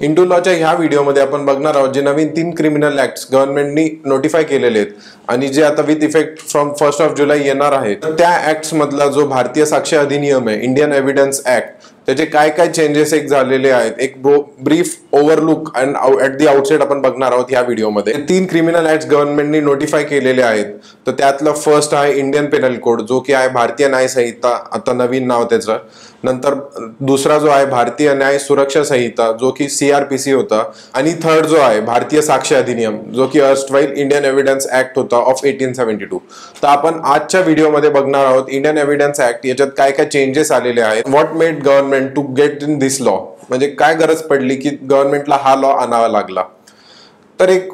हिंदू लॉच्या ह्या व्हिडिओमध्ये आपण बघणार आहोत जे नवीन 3 क्रिमिनल ऍक्ट्स गव्हर्नमेंटनी नोटिफाय केलेले आहेत आणि जे आता विथ इफेक्ट फ्रॉम 1 जुलै येणार आहेत. तर त्या ऍक्ट्स मधला जो भारतीय साक्ष अधिनियम आहे, इंडियन एव्हिडन्स ऍक्ट, त्याचे काय काय चेंजेस झालेले आहेत, एक brief overlook and at the outside आपण बघणार आहोत ह्या व्हिडिओमध्ये. 3 क्रिमिनल ऍक्ट्स गव्हर्नमेंटनी नोटिफाय केलेले आहेत. तर त्यातलं फर्स्ट आहे इंडियन पेनल कोड, जो की आहे भारतीय न्याय संहिता, आता नवीन नाव त्याचं. नंतर दुसरा जो आहे भारतीय न्याय सुरक्षा संहिता, जो की CRPC होता. आणि थर्ड जो आहे भारतीय साक्ष अधिनियम, जो की अर्स्टवाईल इंडियन एव्हिडन्स ऍक्ट होता ऑफ 1872. तर आपण आजच्या व्हिडिओमध्ये बघणार आहोत इंडियन एव्हिडन्स ऍक्ट, याच्यात काय काय चेंजेस आलेले आहेत. What made government to get in this law, म्हणजे काय गरज पडली की गव्हर्नमेंटला हा लॉ आणावा लागला. तर एक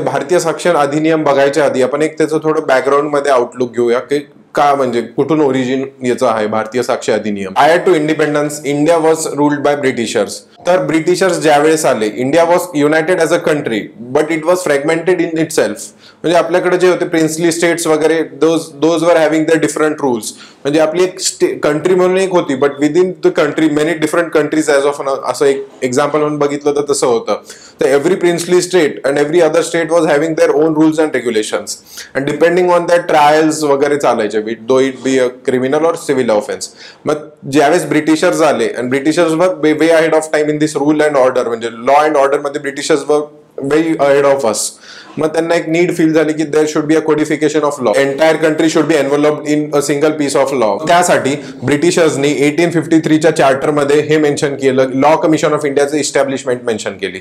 भारतीय साक्ष अधिनियम बघायच्या आधी आपण एक त्याचं थोडं बॅकग्राऊंड मध्ये आउटलुक घेऊया की का, म्हणजे कुठून ओरिजिन याचं आहे भारतीय साक्ष अधिनियम. Prior to independence India was ruled by Britishers. तर ब्रिटिशर्स ज्यावेळेस आले, India was united as a country but it was fragmented in itself. म्हणजे आपल्याकडे जे होते प्रिन्सली स्टेट्स वगैरे, those were having the different rules. म्हणजे आपली एक कंट्री म्हणून एक होती, but within the country many different countries as of असं एक एक्झाम्पल म्हणून बघितलं तर तसं होतं. तर every princely state and every other state was having their own rules and regulations and depending on that trials वगैरे चालायचे, though it be a criminal or civil offence. मग ज्यावेळेस ब्रिटिशर्स आले आणि Britishers were way ahead of time in this rule and order, म्हणजे law and order मध्ये Britishers were very ahead of us. मग त्यांना एक नीड फील झाली की there should be a codification of law, entire country should be enveloped in a single piece of law. त्यासाठी ब्रिटिशर्सनी 1853च्या चार्टरमध्ये हे मेन्शन केलं, लॉ कमिशन ऑफ इंडियाचं इस्टॅब्लिशमेंट मेन्शन केली.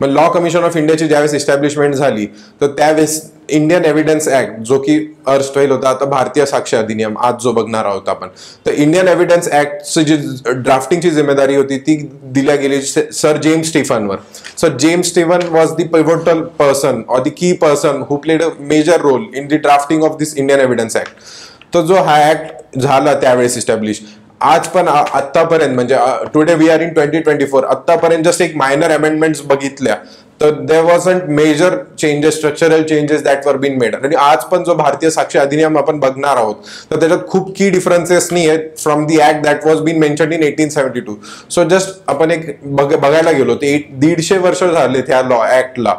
मग लॉ कमिशन ऑफ इंडियाची ज्यावेळेस इस्टॅब्लिशमेंट झाली तर त्यावेळेस इंडियन एव्हिडन्स ऍक्ट, जो की अर्स्टवाईल होता आता भारतीय साक्ष अधिनियम आज जो बघणार आहोत आपण, तर इंडियन एव्हिडन्स ऍक्टची जी ड्राफ्टिंगची जिम्मेदारी होती ती दिल्या गेली सर जेम्स स्टीफनवर. Sir James Stephen was the pivotal person और the key person who played a major role in the drafting of this Indian evidence Act. तो जो हा ऍक्ट झाला त्यावेळेस इस्टॅब्लिश, आज पण आतापर्यंत म्हणजे टुडे वी आर इन 2024, आतापर्यंत जस्ट एक मायनर अमेंडमेंट्स बघितल्या तर there wasn't major changes, structural changes that were been made. आणि आज पण जो भारतीय साक्ष अधिनियम आपण बघणार आहोत तर त्याच्यात खूप की डिफरन्सेस नाही आहेत from the act that was been mentioned in 1872. So just आपण एक बघायला गेलो ते 150 वर्ष झाले त्या लॉ ऍक्टला,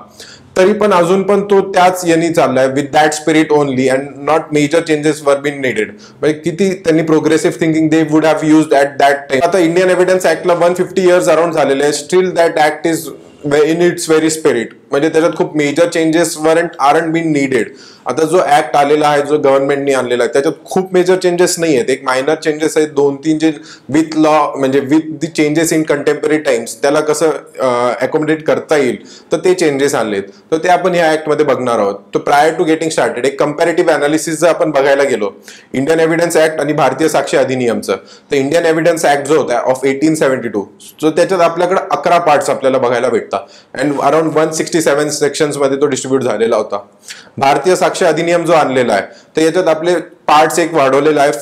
तरी पण अजून पण तो त्याच यांनी चाललाय with that spirit only and not major changes were been needed. म्हणजे किती त्यांनी progressive thinking they would have used at that time. आता इंडियन एव्हिडन्स ऍक्टला 150 इयर्स अराउंड झालेले आहे, still that act is in its very spirit. म्हणजे त्याच्यात खूप major changes aren't been needed. आता जो ऍक्ट आलेला आहे, जो गव्हर्नमेंटनी आणलेला आहे, त्याच्यात खूप मेजर चेंजेस नाही आहेत, एक मायनर चेंजेस आहेत 2-3 जे विथ लॉ, म्हणजे with the changes in contemporary times त्याला कसं अकोमोडेट करता येईल तर ते चेंजेस आणलेत. तर ते आपण या ऍक्ट मध्ये बघणार आहोत. तर प्रायर टू गेटिंग स्टार्टेड एक कंपॅरेटिव्ह अनालिसिस जर आपण बघायला गेलो इंडियन एव्हिडन्स ऍक्ट आणि भारतीय साक्ष अधिनियमचं, तर इंडियन एव्हिडन्स ऍक्ट जो होता ऑफ 1872, सो त्याच्यात आपल्याकडे 11 पार्ट्स आपल्याला बघायला भेटतात अँड अराउंड 167 सेक्शन्स मध्ये तो डिस्ट्रीब्यूट झालेला होता. भारतीय साक्ष अधिनियम जो आणलेला आहे तर याच्यात आपले पार्ट्स एक वाढवलेला आहे,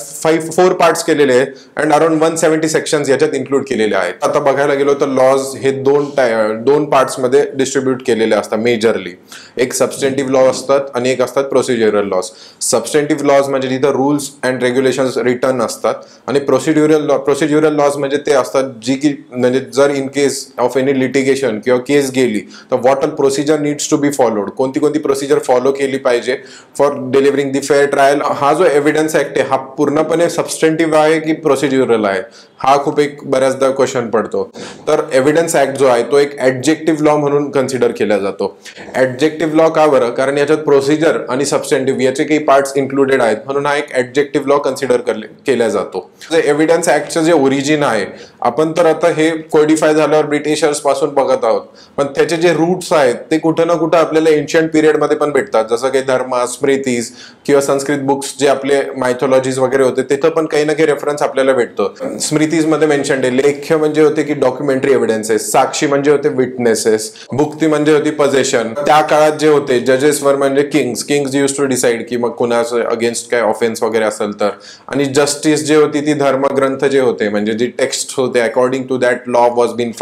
4 पार्ट्स केलेले आहेत अँड अराउंड 170 सेक्शन्स याच्यात इन्क्लूड केलेले आहेत. आता बघायला गेलो तर लॉज हे दोन पार्ट्स मध्ये डिस्ट्रीब्यूट केलेले असतात मेजरली. एक सबस्टेंटिव्ह लॉ असतात आणि एक असतात प्रोसिज्युरल लॉज. सबस्टेंटिव्ह लॉज म्हणजे जिथं रूल्स अँड रेग्युलेशन्स रिटर्न असतात आणि प्रोसिज्युरल लॉज म्हणजे ते असतात जी की म्हणजे जर in case of any litigation किंवा केस गेली तर what all procedure needs to be followed, कोणती प्रोसिजर फॉलो केली पाहिजे for delivering the fair trial. हा जो एव्हिडन्स ऍक्ट आहे हा पूर्णपणे सबस्टेंटिव्ह आहे की प्रोसिज्युरल आहे, हा खूप एक बऱ्याचदा क्वेश्चन पडतो. तर एव्हिडन्स ऍक्ट जो आहे तो एक ऍडजेक्टिव्ह लॉ म्हणून कन्सिडर केला जातो. ऍडजेक्टिव्ह लॉ का बरं? कारण याच्यात प्रोसिजर आणि सबस्टेंटिव्ह याचे काही पार्ट्स इन्क्लुडेड आहेत, म्हणून हा एक ऍडजेक्टिव्ह लॉ कन्सिडर केला जातो. एव्हिडन्स ऍक्टचं जे ओरिजिन आहे, आपण तर आता हे कोडिफाय झाल्यावर ब्रिटिशर्स पासून बघत आहोत, पण त्याचे जे रूट्स आहेत ते कुठं ना कुठं आपल्याला एन्शियंट पिरियड मध्ये पण भेटतात, जसं काही धर्म, स्मृतीज किंवा संस्कृत बुक्स जे आपले मायथॉलॉजीज वगैरे होते तिथं पण काही ना काही रेफरन्स आपल्याला भेटतो. स्मृतीज मध्ये मेन्शन्ड आहे. लेख्य म्हणजे होते की डॉक्युमेंटरी एव्हिडन्सेस, साक्षी म्हणजे होते विटनेसेस, भुक्ती म्हणजे होती पजेशन. त्या काळात जे होते जजेस वर म्हणजे किंग्स यूज टू डिसाइड की मग कुणाचं अगेन्स्ट काय ऑफेन्स वगैरे असेल तर. आणि जस्टिस जे होती ती धर्मग्रंथ जे होते म्हणजे जे टेक्स्ट होते according to that law was been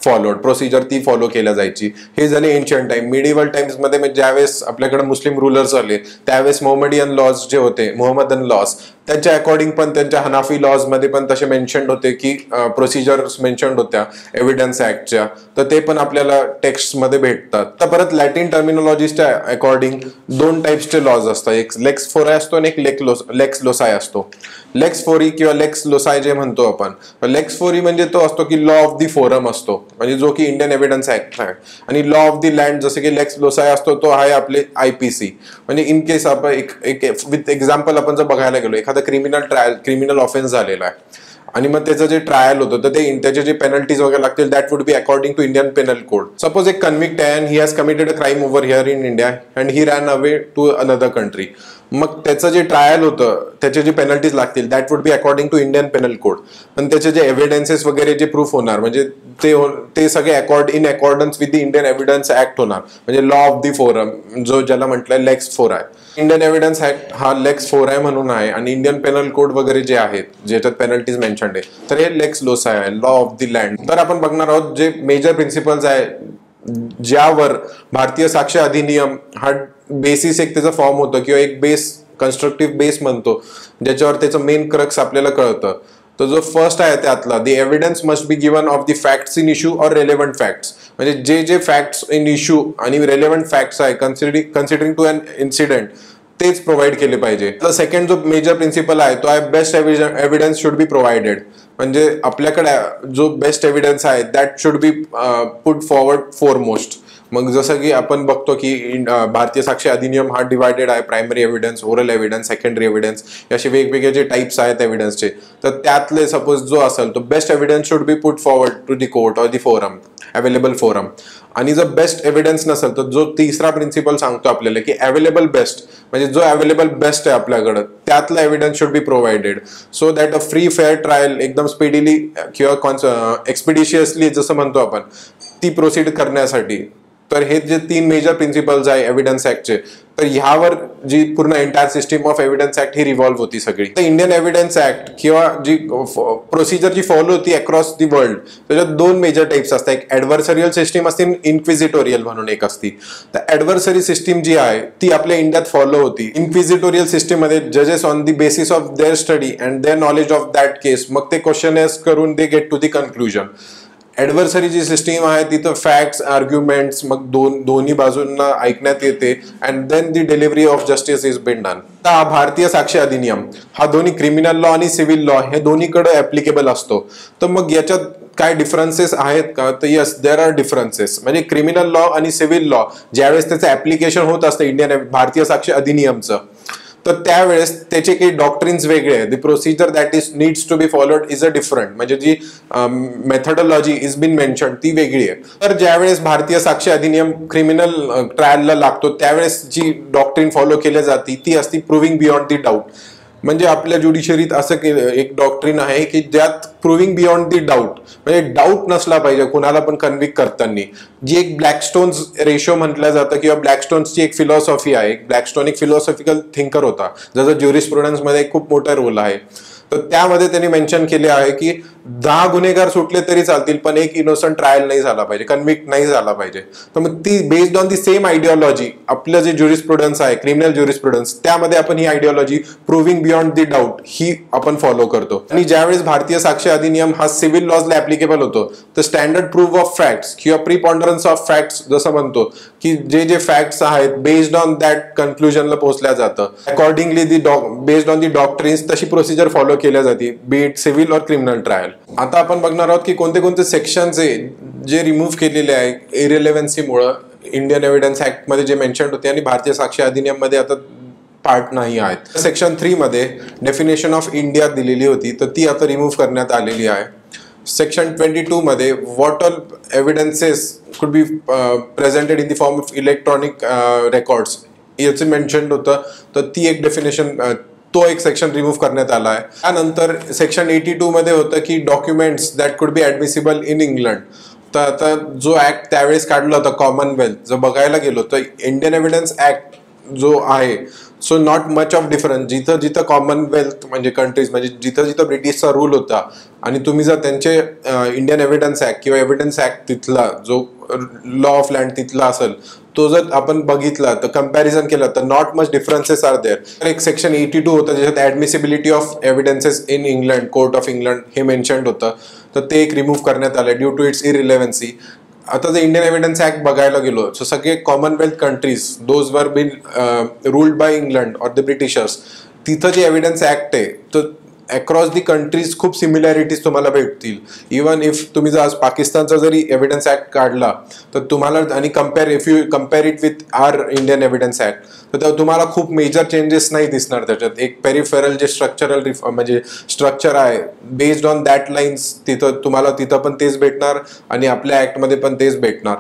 followed, procedure ती फॉलो केल्या जायची. हे झाले एन्शियंट टाइम. मिडिवल टाइम्स मध्ये ज्यावेळेस आपल्याकडे मुस्लिम रूलर्स आले त्यावेळेस मोहम्मदियन लॉज जे होते, मोहम्मदन लॉज, त्यांच्या अकॉर्डिंग पण त्यांच्या हनाफी लॉज मध्ये पण तसे मेन्शन्ड होते की प्रोसिजर्स मेन्शन्ड होत्या एव्हिडन्स ऍक्टच्या, तर ते पण आपल्याला टेक्स्ट मध्ये भेटतात. तर परत लॅटिन टर्मिनॉलॉजीच्या अकॉर्डिंग दोन टाइप्सचे लॉज असतात, एक लेक्स फोराय असतो आणि एक लेक्स लोसाय असतो. लेक्स फोरी किंवा लेक्स लोसाय जे म्हणतो आपण, लेक्स फोरी म्हणजे तो असतो की लॉ ऑफ दी फोरम असतो, म्हणजे जो की इंडियन एव्हिडन्स ऍक्ट आहे. आणि लॉ ऑफ दी लँड जसे की लेक्स लोसाय असतो तो आहे आपले IPC. म्हणजे इन केस आपण एक विथ एक्झाम्पल आपण जर बघायला गेलो, एखादा क्रिमिनल ऑफेन्स झालेला आहे आणि मग त्याचं जे ट्रायल होतं तर त्याचे जे पेनल्टीज वगैरे लागतील that would be according to Indian penal code. Suppose एक कन्व्हिक्ट आहे and he has committed a crime over here in India and he ran away to another country. मग त्याचं जे ट्रायल होतं त्याचे जे पेनल्टीज लागतील that would be according to Indian penal code. पण त्याचे जे एव्हिडन्सेस वगैरे जे प्रूफ होणार म्हणजे ते सगळे in accordance with the Indian evidence act होणार, म्हणजे लॉ ऑफ दी फोरम, जो ज्याला म्हटलंय लेक्स फोर आहे. इंडियन एव्हिडन्स ऍक्ट हा लेक्स फोर आहे म्हणून आहे आणि इंडियन पेनल कोड वगैरे जे आहेत ज्याच्यात पेनल्टीज मेन्शन्ड आहे तर हे लेक्स लोसाय आहे, लॉ ऑफ दी लँड. तर आपण बघणार आहोत जे मेजर प्रिन्सिपल्स आहे ज्यावर भारतीय साक्ष अधिनियम हा बेसिस एक त्याचा फॉर्म होतं किंवा एक बेस, कन्स्ट्रक्टिव्ह बेस म्हणतो, ज्याच्यावर त्याचं मेन क्रक्स आपल्याला कळतं. तर जो फर्स्ट आहे त्यातला, the evidence must be given of the facts in issue or relevant facts, म्हणजे जे फॅक्ट्स इन इश्यू आणि रेलेव्हंट फॅक्ट्स आहे कन्सिडरिंग टू अन इन्सिडेंट तेच प्रोव्हाइड केले पाहिजे. तर सेकंड जो मेजर प्रिन्सिपल आहे तो आहे best evidence should be provided, म्हणजे आपल्याकडे जो बेस्ट एव्हिडन्स आहे that should be put forward foremost. मग जसं की आपण बघतो की भारतीय साक्ष अधिनियम हा डिवायडेड आहे, primary evidence, oral evidence, secondary evidence, असे वेगवेगळे जे टाइप्स आहेत एव्हिडन्सचे. तर त्यातले सपोज जो असेल तो best evidence should be put forward to the court or the forum, available forum. आणि जर बेस्ट एव्हिडन्स नसेल तर जो तिसरा प्रिन्सिपल सांगतो आपल्याला की अवेलेबल बेस्ट, म्हणजे जो अवेलेबल बेस्ट आहे आपल्याकडं त्यातला evidence should be provided so that a free fair trial एकदम स्पीडीली किंवा एक्सपिडिशियसली जसं म्हणतो आपण ती प्रोसीड करण्यासाठी. तर हे जे तीन मेजर प्रिन्सिपल्स आहे एव्हिडन्स ऍक्टचे, तर ह्यावर जी पूर्ण entire system of evidence act he revolve होती सगळी. तर इंडियन एव्हिडन्स ऍक्ट किंवा जी प्रोसिजर जी फॉलो होती अक्रॉस दी वर्ल्ड त्याच्यात दोन मेजर टाइप्स असतात, एक ऍडव्हर्सरियल सिस्टीम असते, इन्क्विजिटोरियल म्हणून एक असती. तर ऍडव्हर्सरी सिस्टीम जी आहे ती आपल्या इंडियात फॉलो होती. इन्क्विजिटोरियल सिस्टीम मध्ये जजेस on the basis of their study and their knowledge of that case मग ते क्वेश्चनेस करून they get to the conclusion. Adversary जी सिस्टीम आहे तिथं फॅक्ट्स, आर्ग्युमेंट्स मग दोन्ही बाजूंना ऐकण्यात येते and then the delivery of justice is been done. हा भारतीय साक्ष अधिनियम हा दोन्ही क्रिमिनल लॉ आणि सिव्हिल लॉ हे दोन्हीकडे ऍप्लिकेबल असतो. तर मग याच्यात काय डिफरन्सेस आहेत का, तर यस देर आर डिफरन्सेस. म्हणजे क्रिमिनल लॉ आणि सिव्हिल लॉ ज्यावेळेस त्याचं ऍप्लिकेशन होत असतं इंडियन भारतीय साक्ष अधिनियमचं, तर त्यावेळेस त्याचे काही डॉक्ट्रिन्स वेगळे आहेत. The procedure that is needs to be followed is a different, म्हणजे जी मेथडॉलॉजी इज बीन मेन्शन ती वेगळी आहे. तर ज्यावेळेस भारतीय साक्ष अधिनियम क्रिमिनल ट्रायलला लागतो त्यावेळेस जी डॉक्ट्रिन फॉलो केली जाते ती असती प्रूव्हिंग बियॉन्ड दी डाऊट. म्हणजे आपल्या ज्युडिशरीत असं एक डॉक्ट्रिन आहे की ज्यात प्रूव्हिंग बियॉन्ड दी डाऊट, म्हणजे डाऊट नसला पाहिजे कुणाला पण कन्व्हिक्ट करताना. जी एक ब्लॅकस्टोन्स रेशो म्हटलं जातं किंवा ब्लॅकस्टोन्सची एक फिलॉसॉफी आहे. ब्लॅकस्टोन एक फिलॉसॉफिकल थिंकर होता ज्याचा ज्युरिस्प्रुडन्समध्ये खूप मोठा रोल आहे. तर त्यामध्ये त्यांनी मेन्शन केले आहे की 10 गुन्हेगार सुटले तरी चालतील पण एक इनोसंट ट्रायल नाही झाला पाहिजे, कन्व्हिक्ट नाही झाला पाहिजे. तर मग ती based on the same ideology आपलं जे ज्युरिस्प्रुडन्स आहे क्रिमिनल ज्युरिस्प्रुडन्स त्यामध्ये आपण ही ideology proving beyond the doubt ही आपण फॉलो करतो. आणि ज्यावेळेस भारतीय साक्ष अधिनियम हा सिव्हिल लॉजला ऍप्लिकेबल होतो तर स्टँडर्ड प्रूफ ऑफ फॅक्ट्स किंवा प्रीपॉन्डरन्स ऑफ फॅक्ट्स जसं म्हणतो की जे फॅक्ट्स आहेत बेस्ड ऑन दॅट कन्क्लुजनला पोहोचल्या जातं. Accordingly the based on the doctrines तशी प्रोसिजर फॉलो केल्या जाते बी it civil or criminal trial. आता आपण बघणार आहोत की कोणते कोणते सेक्शन्स आहे जे रिमूव्ह केलेले आहे इरिलेव्हन्सीमुळं इंडियन एव्हिडन्स ऍक्ट मध्ये जे मेन्शन होते आणि भारतीय साक्ष अधिनियम मध्ये आता पार्ट नाही आहेत. सेक्शन 3 मध्ये डेफिनेशन ऑफ इंडिया दिलेली होती तर ती आता रिमूव्ह करण्यात आलेली आहे. सेक्शन 22 मध्ये what all evidences could be presented in the form of electronic records याचे मेन्शन होतं तर ती एक डेफिनेशन तो एक सेक्शन रिमूव्ह करण्यात आला आहे. त्यानंतर सेक्शन 82 मध्ये होतं की documents that could B ऍडमिसिबल in England. तर आता जो ऍक्ट त्यावेळेस काढला होता कॉमनवेल्थ जर बघायला गेलो तर इंडियन एव्हिडन्स ऍक्ट जो आहे so not much of difference. जिथं जिथं कॉमनवेल्थ म्हणजे कंट्रीज म्हणजे जिथं जिथं ब्रिटिशचा रूल होता आणि तुम्ही जर त्यांचे इंडियन एव्हिडन्स ऍक्ट किंवा एव्हिडन्स ऍक्ट तिथला जो लॉ ऑफ लँड तिथला असेल तो जर आपण बघितला तर कम्पॅरिझन केलं तर not much differences are there. एक सेक्शन 82 होतं ज्याच्यात admissibility of evidences in England, court of England हे मेन्शन्ड होतं, तर ते एक रिमूव्ह करण्यात आलं ड्यू टू इट्स इरिलेव्हन्सी. आता जर इंडियन एव्हिडन्स ऍक्ट बघायला गेलो तर सगळे commonwealth countries those were been ruled by England or the Britishers, तिथं जे एव्हिडन्स ऍक्ट आहे तर अक्रॉस दी कंट्रीज खूप सिमिलॅरिटीज तुम्हाला भेटतील. इवन इफ तुम्ही जर आज पाकिस्तानचा जरी एव्हिडन्स ऍक्ट काढला तर तुम्हाला आणि if you compare it with our Indian evidence act तर तुम्हाला खूप मेजर चेंजेस नाही दिसणार त्याच्यात. एक पेरिफेरल जे स्ट्रक्चरल म्हणजे स्ट्रक्चर आहे बेस्ड ऑन दॅट लाईन्स तिथं तुम्हाला तिथं पण तेच भेटणार आणि आपल्या ऍक्टमध्ये पण तेच भेटणार.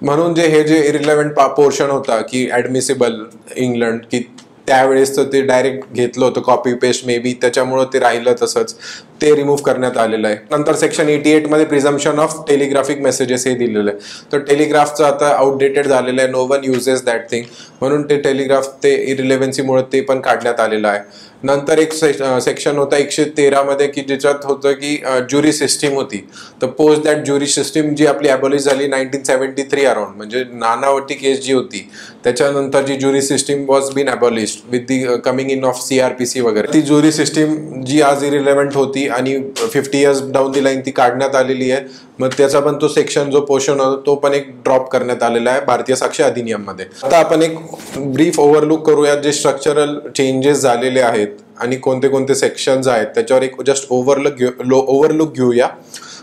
म्हणून हे जे इरिलेव्हंट पोर्शन होता की ऍडमिसिबल इंग्लंड की त्यावेळेस तर ते डायरेक्ट घेतलं होतं कॉपी पेस्ट मे बी, त्याच्यामुळं ते राहिलं तसंच, ते रिमूव्ह करण्यात आलेलं आहे. नंतर सेक्शन 88 मध्ये प्रिझम्पशन ऑफ टेलिग्राफिक मेसेजेस हे दिलेलं आहे. तर टेलिग्राफचं आता आउटडेटेड झालेलं आहे, no one uses that thing, म्हणून ते टेलिग्राफ ते इरिलेव्हन्सीमुळे ते पण काढण्यात आलेलं आहे. नंतर एक सेक्शन होता 113 मध्ये की ज्याच्यात होतं की ज्युरी सिस्टीम होती, तर पोस्ट दॅट ज्युरी सिस्टीम जी आपली ॲबॉलिश झाली 1973 अराउंड, म्हणजे नानावटी केस जी होती त्याच्यानंतर जी jury system was been abolished with the coming in of CRPC वगैरे, ती ज्युरी सिस्टीम जी आज इरिलेव्हंट होती आणि 50 इयर्स डाऊन दी लाईन ती काढण्यात आलेली आहे. मग त्याचा पण तो सेक्शन जो पोर्शन होता तो पण एक ड्रॉप करण्यात आलेला आहे भारतीय साक्ष अधिनियम मध्ये. आता आपण एक ब्रीफ ओव्हरलुक करूया जे स्ट्रक्चरल चेंजेस झालेले आहेत आणि कोणते कोणते सेक्शन्स आहेत त्याच्यावर एक जस्ट ओव्हरलुक घेऊया.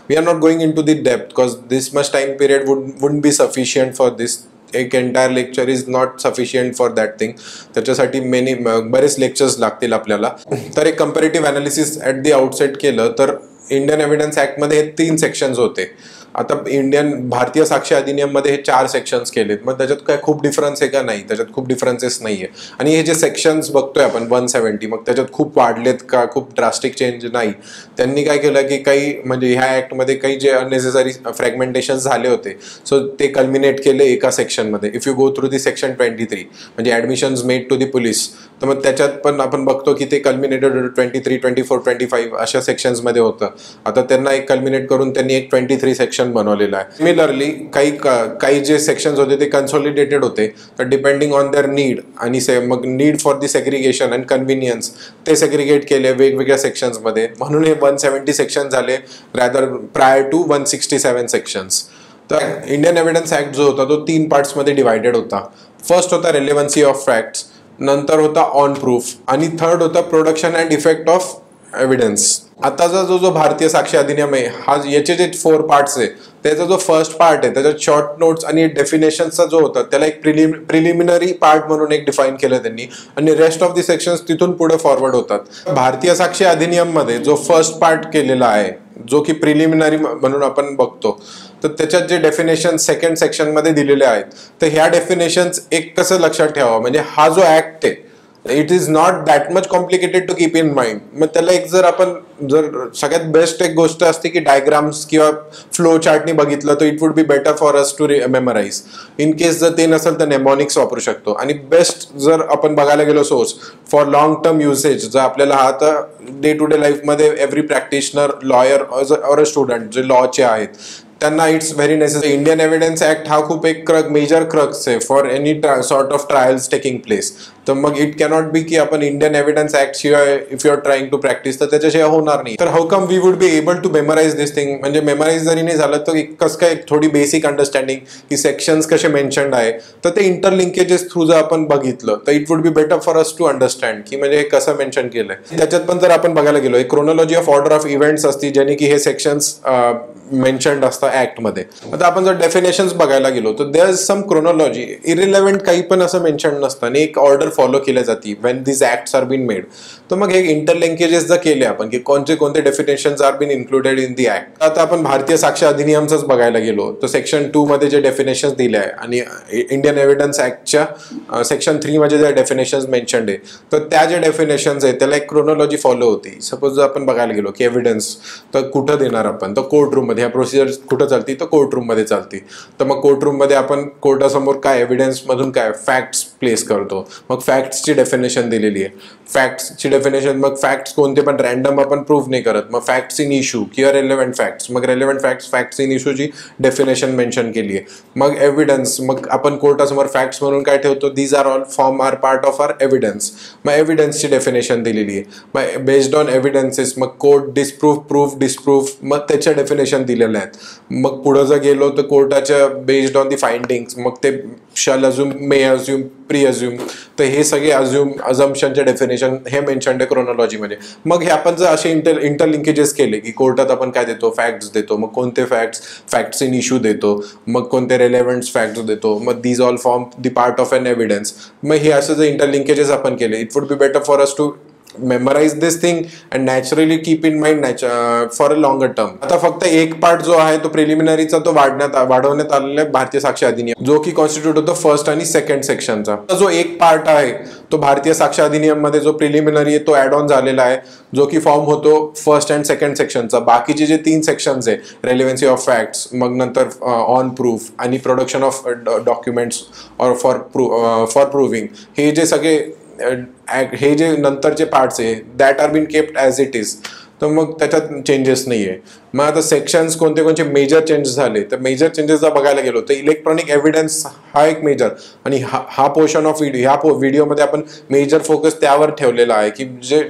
We are not going into the depth because this much time period wouldn't be sufficient for this. एक entire lecture is not sufficient for that thing, त्याच्यासाठी बरेच लेक्चर्स लागतील आपल्याला. तर एक comparative analysis at the outset केलं तर Indian Evidence ऍक्टमध्ये हे 3 सेक्शन्स होते. आता भारतीय साक्ष अधिनियम मध्ये हे 4 सेक्शन्स केलेत. मग त्याच्यात काय खूप डिफरन्स आहे का? नाही, त्याच्यात खूप डिफरन्सेस नाहीये. आणि हे जे सेक्शन्स बघतोय आपण 170, मग त्याच्यात खूप वाढलेत का? खूप ड्रास्टिक चेंज नाही. त्यांनी काय केलं की काही म्हणजे ह्या ऍक्टमध्ये काही जे अननेसेसरी फ्रॅगमेंटेशन झाले होते सो ते कल्मिनेट केले एका सेक्शनमध्ये. If you go through the section 23 म्हणजे admissions made to the police, तर मग त्याच्यात पण आपण बघतो की ते कल्मिनेटेड 23, 24, 25 अशा सेक्शन्समध्ये होतं. आता त्यांना एक कल्मिनेट करून त्यांनी एक 23 सेक्शन बनवलेला आहे. सिमिलरली काही जे सेक्शन्स होते ते कन्सॉलिडेटेड होते, तर डिपेंडिंग ऑन देअर नीड आणि मग need for the segregation and convenience ते सेग्रिगेट केले वेगवेगळ्या सेक्शन्समध्ये. म्हणून हे 170 सेक्शन झाले रॅदर प्रायर टू 167 सेक्शन्स. तर इंडियन एव्हिडन्स ऍक्ट जो होता तो 3 पार्ट्समध्ये डिवायडेड होता. फर्स्ट होता रेलेव्हन्सी ऑफ फॅक्ट्स, नंतर होता ऑन प्रूफ आणि थर्ड होता production and effect of evidence. आताचा जो भारतीय साक्ष अधिनियम आहे हा याचे जे 4 पार्ट्स आहे त्याचा जो फर्स्ट पार्ट आहे त्याच्यात शॉर्ट नोट्स आणि डेफिनेशनचा जो होता त्याला एक प्रिलिमिनरी पार्ट म्हणून एक डिफाईन केलं त्यांनी आणि रेस्ट ऑफ दी सेक्शन्स तिथून पुढे फॉरवर्ड होतात. भारतीय साक्ष अधिनियम मध्ये जो फर्स्ट पार्ट केलेला आहे जो की प्रिलिमिनरी म्हणून आपण बघतो, तर त्याच्यात जे डेफिनेशन सेकंड सेक्शन मध्ये दिलेले आहेत तर ह्या डेफिनेशन्स एक कसं लक्षात ठेवावं म्हणजे हा जो ऍक्ट आहे it is not that much complicated to keep in mind. मग त्याला एक जर सगळ्यात बेस्ट एक गोष्ट असते की डायग्राम्स किंवा फ्लो चार्टनी बघितलं तर it would be better for us to memorise. In case जर ते नसेल तर नेमॉनिक्स वापरू शकतो. आणि बेस्ट जर आपण बघायला गेलो source for long term usage जर आपल्याला हा तर डे टू डे लाईफमध्ये every practitioner lawyer or a student जे लॉचे आहेत त्यांना it's very necessary. Indian evidence act हा खूप एक मेजर क्रक्स आहे for any sort of trials taking place. तर मग इट कॅनॉट बी की आपण इंडियन एव्हिडन्स ऍक्ट शिवाय if you are trying to practice तर त्याच्याशिवाय होणार नाही. तर how come we would be able to memorise this thing, म्हणजे मेमराईज जरी नाही झालं तर कसं काय थोडी बेसिक अंडरस्टँडिंग की सेक्शन्स कसे मेन्शन्ड आहे तर ते इंटरलिंकेजेस थ्रू जर आपण बघितलं तर it would be better for us to understand की म्हणजे हे कसं मेन्शन केलंय. त्याच्यात पण जर आपण बघायला गेलो एक chronology of order of events असती ज्याने की हे सेक्शन्स मेन्शन्ड असतं ऍक्ट मध्ये. आता आपण जर डेफिनेशन्स बघायला गेलो तर there is some chronology, irrelevant काही पण असं मेन्शन नसतं आणि एक ऑर्डर फॉलो केली जाते when this acts are been made. तर मग हे इंटरलिंकेजेस जर केले आपण की कोणते definitions are been included in the act. आता आपण भारतीय साक्ष अधिनियमच बघायला गेलो तर सेक्शन 2 मध्ये जे डेफिनेशन्स दिले आहे आणि इंडियन एव्हिडन्स ऍक्टच्या सेक्शन 3 मध्ये जे डेफिनेशन्स मेन्शन्ड आहे तर त्या जे डेफिनेशन्स आहे त्याला एक क्रोनॉलॉजी फॉलो होती. सपोज जर आपण बघायला गेलो की एव्हिडन्स तर कुठं देणार आपण तर कोर्ट रूम मध्ये ह्या प्रोसिजर कुठं कुठं चालती तर कोर्ट रूममध्ये चालती. तर मग कोर्ट रूममध्ये आपण कोर्टासमोर काय एव्हिडन्स मधून काय फॅक्ट्स प्लेस करतो. मग फॅक्ट्सची डेफिनेशन दिलेली आहे. फॅक्ट्सची डेफिनेशन मग फॅक्ट्स कोणते पण रॅन्डम आपण प्रूव्ह नाही करत. मग फॅक्ट्स इन इश्यू किंवा रेलेव्हंट फॅक्ट्स. मग रेलेव्हंट फॅक्ट्स इन इश्यूची डेफिनेशन मेन्शन केली आहे. मग एव्हिडन्स, मग आपण कोर्टासमोर फॅक्ट्स म्हणून काय ठेवतो, these are all form our part of our evidence. मग एव्हिडन्सची डेफिनेशन दिलेली आहे. मग बेस्ड ऑन एव्हिडन्सेस मग कोर्ट डिस्प्रूव्ह मग त्याच्या डेफिनेशन दिलेल्या आहेत. मग पुढं जर गेलो तर कोर्टाच्या बेस्ड ऑन दी फाइंडिंग्स मग ते शॅल अज्युम, मे अज्युम, प्री अज्युम. तर हे सगळे अझम्पशनचे डेफिनेशन हे मेन्शन्ड आहे क्रोनॉलॉजीमध्ये. मग हे आपण जर असे इंटरलिंकेजेस केले की कोर्टात आपण काय देतो, फॅक्ट्स देतो. मग कोणते फॅक्ट्स इन इश्यू देतो, मग कोणते रेलेव्हंट फॅक्ट्स देतो. मग these all form the part of an evidence. मग हे असं जर इंटरलिंकेजेस आपण केले, it would be better for us to memorise this thing and naturally keep in mind for a longer term. आता फक्त एक पार्ट जो आहे तो प्रिलिमिनरीचा तो वाढवण्यात आलेला आहे भारतीय साक्ष अधिनियम, जो की कॉन्स्टिट्यूट होतो फर्स्ट आणि सेकंड सेक्शनचा. जो एक पार्ट आहे तो भारतीय साक्ष अधिनियम मध्ये जो प्रिलिमिनरी आहे तो ऍड ऑन झालेला आहे, जो की फॉर्म होतो फर्स्ट अँड सेकंड सेक्शनचा. बाकीचे जे 3 सेक्शन्स आहे, रेलेव्हन्सी ऑफ फॅक्ट्स, मग नंतर ऑन प्रूफ आणि production of documents or for proving, हे जे सगळे हे जे नंतरचे पार्ट्स आहे that are been kept as it is. तर मग त्याच्यात चेंजेस नाही आहे. मग आता सेक्शन्स कोणते मेजर चेंजेस झाले, तर मेजर चेंजेस जर बघायला गेलो तर इलेक्ट्रॉनिक एव्हिडन्स हा एक मेजर, आणि हा पोर्शन ऑफ ह्या व्हिडिओमध्ये आपण मेजर फोकस त्यावर ठेवलेला आहे की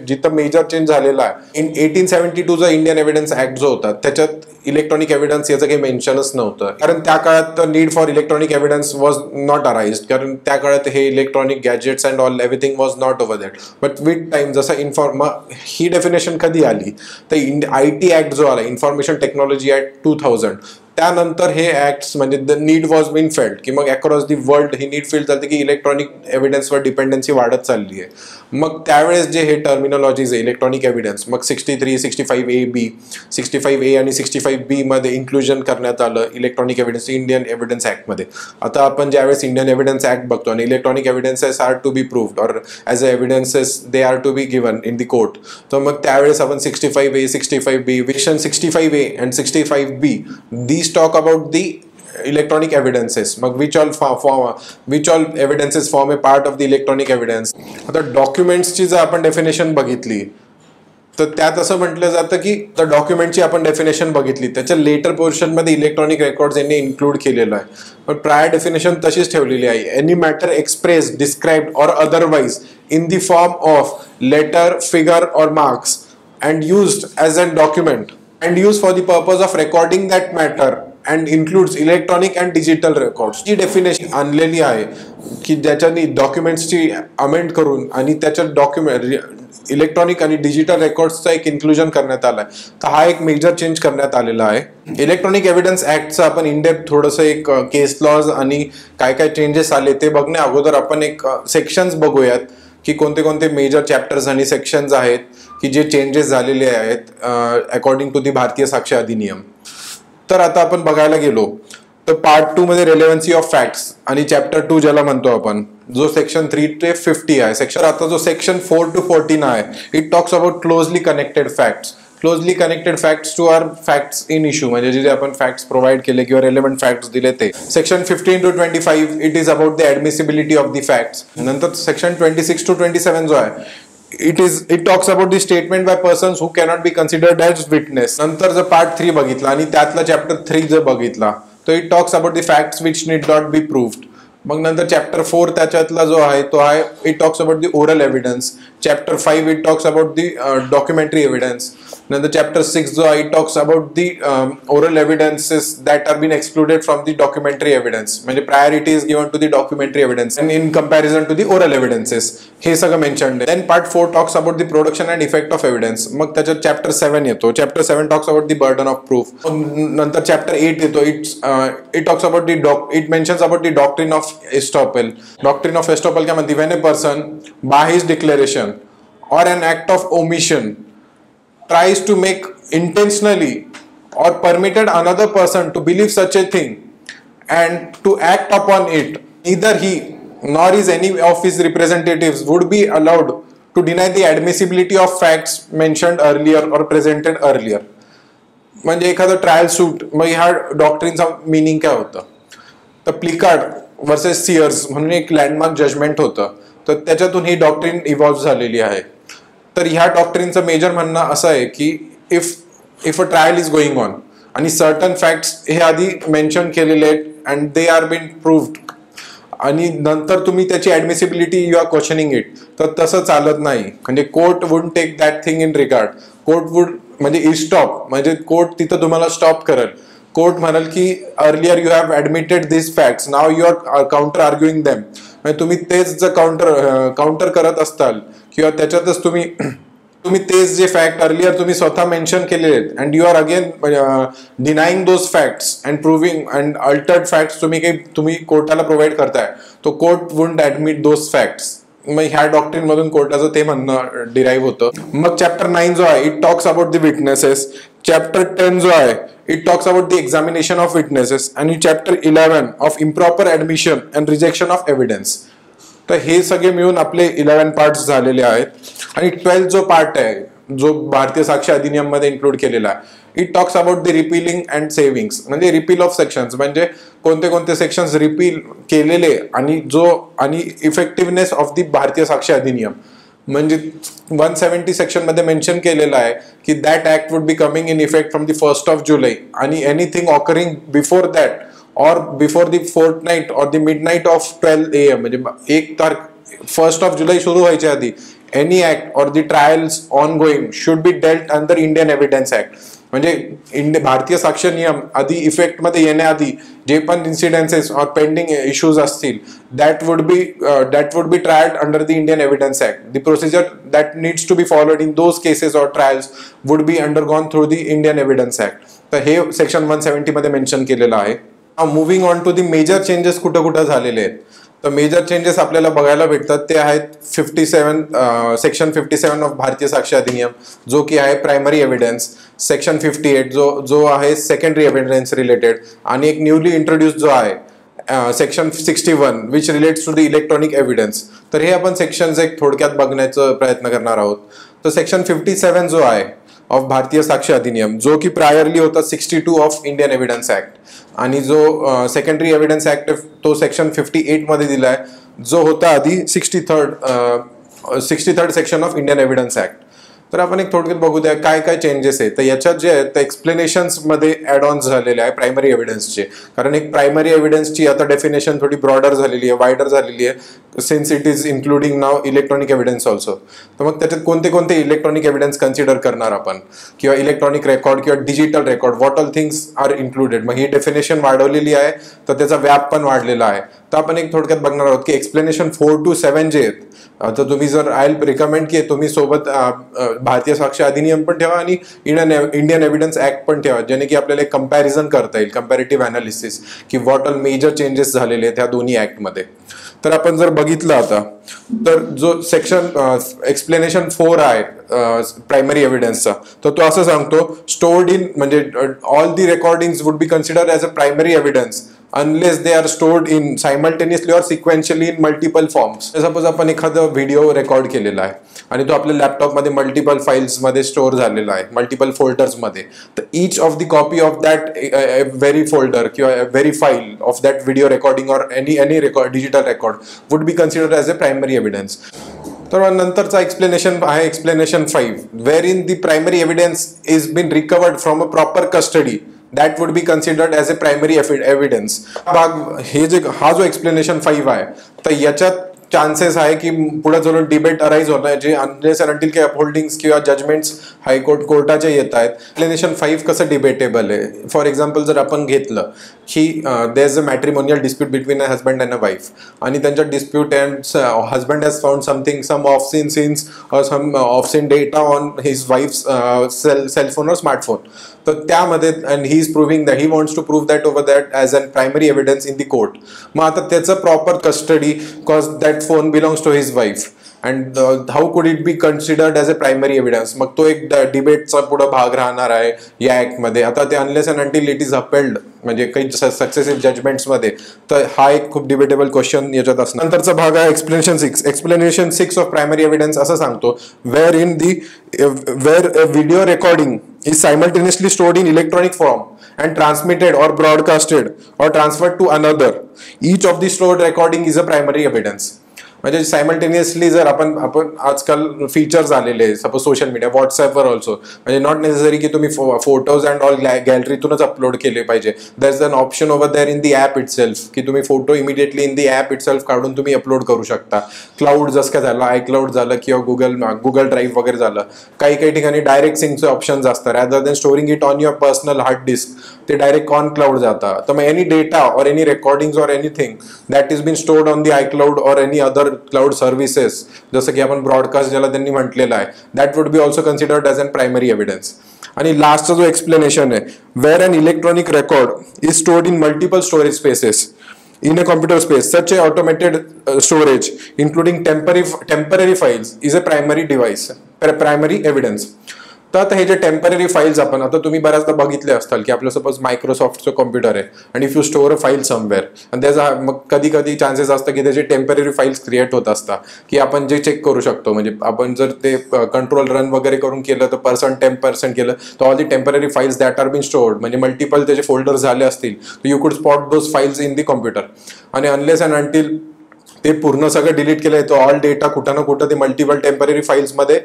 जिथं मेजर चेंज झालेला आहे. इन 1872 जो इंडियन एव्हिडन्स ऍक्ट जो होता त्याच्यात इलेक्ट्रॉनिक एव्हिडन्स याचं काही मेन्शनच नव्हतं, कारण त्या काळात need for electronic evidence was not arised, कारण त्या काळात हे electronic gadgets and all everything was not over that. But with time जसं ही डेफिनेशन कधी आली तर IT ऍक्ट जो आला, इन्फॉर्मेशन टेक्नॉलॉजी ऍक्ट 2000, त्यानंतर हे ऍक्ट्स म्हणजे the need was been felt की मग अक्रॉस दी वर्ल्ड ही नीड फील चालते की इलेक्ट्रॉनिक एव्हिडन्सवर डिपेंडन्सी वाढत चालली आहे. मग त्यावेळेस जे हे टर्मिनॉलॉजीज आहे इलेक्ट्रॉनिक एव्हिडन्स, मग 63, 65A, 65A आणि 65B मध्ये इन्क्लुजन करण्यात आलं इलेक्ट्रॉनिक एव्हिडन्स इंडियन एव्हिडन्स ऍक्टमध्ये. आता आपण ज्यावेळेस इंडियन एव्हिडन्स ऍक्ट बघतो आणि electronic evidences are to be proved और as a evidences they are to be given in the court. तर मग त्यावेळेस आपण 65A, 65B, विशन 65A and 65B, these talk about the electronic evidences. मग which all evidences form a part of the electronic evidence. आता डॉक्युमेंट्सची जर आपण definition बघितली तर त्यात असं म्हटलं जातं की तर डॉक्युमेंटची आपण डेफिनेशन बघितली त्याच्या लेटर पोर्शनमध्ये इलेक्ट्रॉनिक रेकॉर्ड्स यांनी इन्क्लूड केलेलं आहे, पण प्रायर डेफिनेशन तशीच ठेवलेली आहे. Any matter express, described or otherwise in the form of letter, figure or marks and used as a document and used for the purpose of recording that matter and includes electronic and digital records. He definition आणलेली आहे की ज्याच्यानी डॉक्युमेंट्सची amend करून आणि त्याच्यात document electronic आणि digital रेकॉर्ड्सचा एक inclusion करण्यात आलाय. तर हा एक मेजर चेंज करण्यात आलेला आहे. इलेक्ट्रॉनिक एव्हिडन्स ऍक्टचं आपण इनडेप्थ थोडंसं एक केस लॉज आणि काय काय चेंजेस आले ते बघण्या अगोदर आपण एक सेक्शन्स बघूयात की कोणते कोणते मेजर चॅप्टर्स आणि सेक्शन्स आहेत की जे चेंजेस झालेले आहेत अकॉर्डिंग टू दी भारतीय साक्ष अधिनियम. तर आता आपण बघायला गेलो तर पार्ट 2 मध्ये रेलेव्हन्सी ऑफ फॅक्ट्स आणि चॅप्टर 2 ज्याला म्हणतो आपण, जो सेक्शन 3 ते 50 आहे सेक्शन. आता जो सेक्शन 4 to 14 आहे, it talks about closely connected facts. Closely connected facts to our facts in issue, म्हणजे जे आपण फॅक्ट्स प्रोव्हाइड केले किंवा रेलेव्हंट फॅक्ट्स दिले ते. Section 15 to 25 it is about the admissibility of the facts. नंतर सेक्शन 26 to 27 जो आहे it talks about the statement by persons who cannot be considered as witness. नंतर जर पार्ट 3 बघितला आणि त्यातला चॅप्टर 3 जर बघितला तर it talks about the facts which need not be proved. मग नंतर चॅप्टर 4 त्याच्यातला जो आहे तो आहे it talks about the oral evidence. Chapter 5 it talks about the documentary evidence. नंतर चॅप्टर 6 जो आहे it talks about the oral evidences that are been excluded from the documentary evidence, म्हणजे priority is given to the documentary evidence in comparison to the oral evidences. हे सगळं mentioned आहे. Then part 4 talks about the production and effect of evidence. मग त्याच्यात chapter 7 येतो. Chapter 7 talks about the burden of proof. नंतर chapter 8 येतो. It talks about it mentions about the doctrine of estoppel. Doctrine of estoppel काय म्हणते, when a person by his declaration or an act of omission tries to make intentionally or permitted another person to believe such a thing and to act upon it, neither he nor is any of his representatives would be allowed to deny the admissibility of facts mentioned earlier or presented earlier. म्हणजे एखादं trial सूट, मग ह्या डॉक्ट्रिनचा meaning काय होतं. तर प्लिकार्ड versus seers म्हणून एक landmark judgement होतं, तर त्याच्यातून ही डॉक्ट्रिन इव्हॉल्व्ह झालेली आहे. तर ह्या डॉक्ट्रिनचं मेजर म्हणणं असं आहे की if a trial is going on आणि सर्टन फॅक्ट्स हे आधी मेन्शन केलेले आहेत and they are been proved, आणि नंतर तुम्ही त्याची admissibility you are questioning it, तर तसं चालत नाही. म्हणजे court would take that thing in regard. Court would म्हणजे स्टॉप, म्हणजे कोर्ट तिथं तुम्हाला स्टॉप करेल. कोर्ट म्हणाल की earlier you have admitted this facts, now you are counter arguing them. म्हणजे तुम्ही तेच जर काउंटर करत असताल किंवा त्याच्यातच तुम्ही तेच जे फॅक्ट अर्लियर तुम्ही स्वतः मेन्शन केलेले आहेत and you are again denying those facts and proving and altered facts तुम्ही कोर्टाला प्रोव्हाइड करताय, तो court wouldn't admit those facts. मग ह्या डॉक्ट्रिन मधून कोर्टाचं ते म्हणणं डिराईव्ह होतं. मग चॅप्टर 9 जो आहे it talks about the witnesses. Chapter 10 जो आहे it talks about the examination of witnesses. आणि chapter 11 of improper admission and rejection of evidence. तर हे सगळे मिळून आपले 11 पार्ट्स झालेले आहेत. आणि 12 जो पार्ट आहे जो भारतीय साक्ष अधिनियम मध्ये इन्क्लूड केलेला आहे, it talks about the repealing and savings. म्हणजे रिपील ऑफ सेक्शन्स, म्हणजे कोणते कोणते सेक्शन्स रिपील केलेले आणि इफेक्टिव्हनेस ऑफ द भारतीय साक्ष अधिनियम. म्हणजे 170 सेक्शन मध्ये मेन्शन केलेलं आहे की that act would be coming in effect from the 1 जुलै आणि anything occurring before that or before the fortnight or the midnight of 12 AM, म्हणजे 1 जुलै सुरू व्हायच्या आधी any act or the trials ongoing should be dealt under Indian Evidence Act. म्हणजे भारतीय साक्ष नियम आधी इफेक्ट मध्ये येण्याआधी जे पण इन्सिडेन्सेस और पेंडिंग इश्यूज असतील that would be tried under the Indian Evidence Act. The procedure that needs to be followed in those cases or trials would be undergone through the Indian Evidence Act. तर हे section 170 मध्ये mention केलेलं आहे. Moving on to the major changes कुठं कुठं झालेले आहेत. तर मेजर चेंजेस आपल्याला बघायला भेटतात ते आहेत सेक्शन 57 ऑफ भारतीय साक्ष अधिनियम जो की आहे प्रायमरी एव्हिडन्स. सेक्शन 58 जो आहे सेकंडरी एव्हिडन्स रिलेटेड. आणि एक न्यूली इंट्रोड्यूस जो आहे section 61 which relates to the electronic evidence. तर हे आपण सेक्शन्स एक थोडक्यात बघण्याचा प्रयत्न करणार आहोत. तर सेक्शन 57 जो आहे ऑफ भारतीय साक्ष अधिनियम जो की प्रायरली होता 62 ऑफ इंडियन एव्हिडन्स ऍक्ट, आणि जो सेकंडरी एव्हिडन्स ऍक्ट तो सेक्शन 58 मध्ये दिलाय जो होता आधी 63rd section of Indian evidence act. तर आपण एक थोडक्यात बघू द्या काय काय चेंजेस आहेत. तर याच्यात जे आहेत ते एक्सप्लेनेशन्स मध्ये ऍड ऑन झालेले आहे प्रायमरी एव्हिडन्सचे. कारण एक प्रायमरी एव्हिडन्सची आता डेफिनेशन थोडी ब्रॉडर झालेली आहे, वायडर झालेली आहे, since it is including now electronic evidence also. तर मग त्याच्यात कोणते कोणते इलेक्ट्रॉनिक एव्हिडन्स कन्सिडर करणार आपण, किंवा इलेक्ट्रॉनिक रेकॉर्ड किंवा digital record, what all things are included. मग ही डेफिनेशन वाढवलेली आहे तर त्याचा व्याप पण वाढलेला आहे. तर आपण एक थोडक्यात बघणार आहोत की एक्सप्लेनेशन 4 to 7 जे आहेत, तर तुम्ही जर आय रिकमेंड की तुम्ही सोबत भारतीय साक्ष अधिनियम पण ठेवा आणि इंडियन एव्हिडन्स ऍक्ट पण ठेवा, जेणे की आपल्याला एक कंपॅरिझन करता येईल, कंपॅरेटिव्ह अनालिसिस की व्हॉट ऑल मेजर चेंजेस झालेले आहेत ह्या दोन्ही ऍक्टमध्ये. तर आपण जर बघितलं आता तर जो सेक्शन एक्सप्लेनेशन 4 आहे प्रायमरी एव्हिडन्सचा, तर तो असं सांगतो स्टोर्ड इन म्हणजे all the recordings would be considered as a primary evidence unless they are stored in simultaneously or sequentially in multiple forms. Suppose आपण एखादा व्हिडिओ रेकॉर्ड केलेला आहे आणि तो आपल्या लॅपटॉपमध्ये मल्टिपल फाइल्स मध्ये स्टोअर झालेला आहे, मल्टिपल फोल्डर्स मध्ये. तर each of the copy of that very folder किंवा very file of that video recording और any record digital record would be considered as a primary evidence. तर नंतरचा एक्सप्लेनेशन आहे explanation 5 where in the primary evidence is been recovered from a proper custody that would be considered as a primary evidence. हा जो explanation 5 आहे तर याच्यात chances आहे की पुढे जाऊन डिबेट अराईज होणार, जे अनलेस अनटिल काही अपहोल्डिंग्स किंवा जजमेंट्स हायकोर्ट कोर्टाचे येत आहेत. एक्सप्लेनेशन 5 कसं डिबेटेबल आहे. फॉर एक्झाम्पल जर आपण घेतलं की there is a matrimonial dispute between a husband and a wife, आणि त्यांच्या dispute and husband has found something, some obscene scenes और some obscene data on his wife's cellphone और स्मार्टफोन. तर त्यामध्ये and he is proving that he wants to prove that over that as an primary evidence in the court. मग आता त्याचं proper custody, cause that phone belongs to his wife, and how कुड it be considered as a primary evidence. मग तो एक डिबेटचा पुढे भाग राहणार आहे या ॲक्टमध्ये. आता ते unless and until it is appealed म्हणजे काही सक्सेसिव्ह जजमेंट्समध्ये, तर हा एक खूप डिबेटेबल क्वेश्चन याच्यात असणार. नंतरचा भाग आहे एक्सप्लेनेशन 6 ऑफ प्रायमरी एव्हिडन्स. असं सांगतो where video recording is simultaneously stored in electronic form and transmitted or broadcasted or transferred to another. Each of the stored recording is a primary evidence. म्हणजे simultaneously जर आपण आजकाल features आलेले suppose social media व्हॉट्सअपवर also, म्हणजे not necessary की तुम्ही photos and all गॅलरीतूनच अपलोड केले पाहिजे. There is an option over there in the app itself की तुम्ही photo immediately in the app itself काढून तुम्ही अपलोड करू शकता. क्लाउड जसं काय झालं, iCloud झालं किंवा गुगल ड्राईव्ह वगैरे झालं. काही ठिकाणी डायरेक्ट सिंकचे ऑप्शन्स असतात. Rather than storing it on your personal hard disk, ते डायरेक्ट ऑन क्लाउड जातं. तर मग any data or any recordings or anything that is been stored on the iCloud or any other cloud services, जसं की आपण broadcast ज्याला त्यांनी म्हटलेलं आहे, that would be also considered as an primary evidence. आणि लास्टचा जो एक्सप्लेनेशन आहे, where an electronic record is stored in multiple storage spaces in a computer space, such a automated storage including temporary files is a primary evidence. तर आता हे जे temporary files आपण आता तुम्ही बऱ्याचदा बघितले असताल की आपलं सपोज मायक्रोसॉफ्टचं कॉम्प्युटर आहे आणि if you store a file somewhere आणि त्याचा मग कधी चान्सेस असतं की त्याचे टेम्पररी फाईल्स क्रिएट होत असतात की आपण जे चेक करू शकतो. म्हणजे आपण जर ते कंट्रोल रन वगैरे करून केलं तर 10% केलं तर all the temporary files that are been stored म्हणजे मल्टिपल त्याचे फोल्डर्स झाले असतील तर you could spot those files in the computer. आणि अनलेस अँड अंटिल ते पूर्ण सगळं डिलीट केलंय तो ऑल डेटा कुठं ना कुठं ते मल्टिपल टेम्पररी फाईल्समध्ये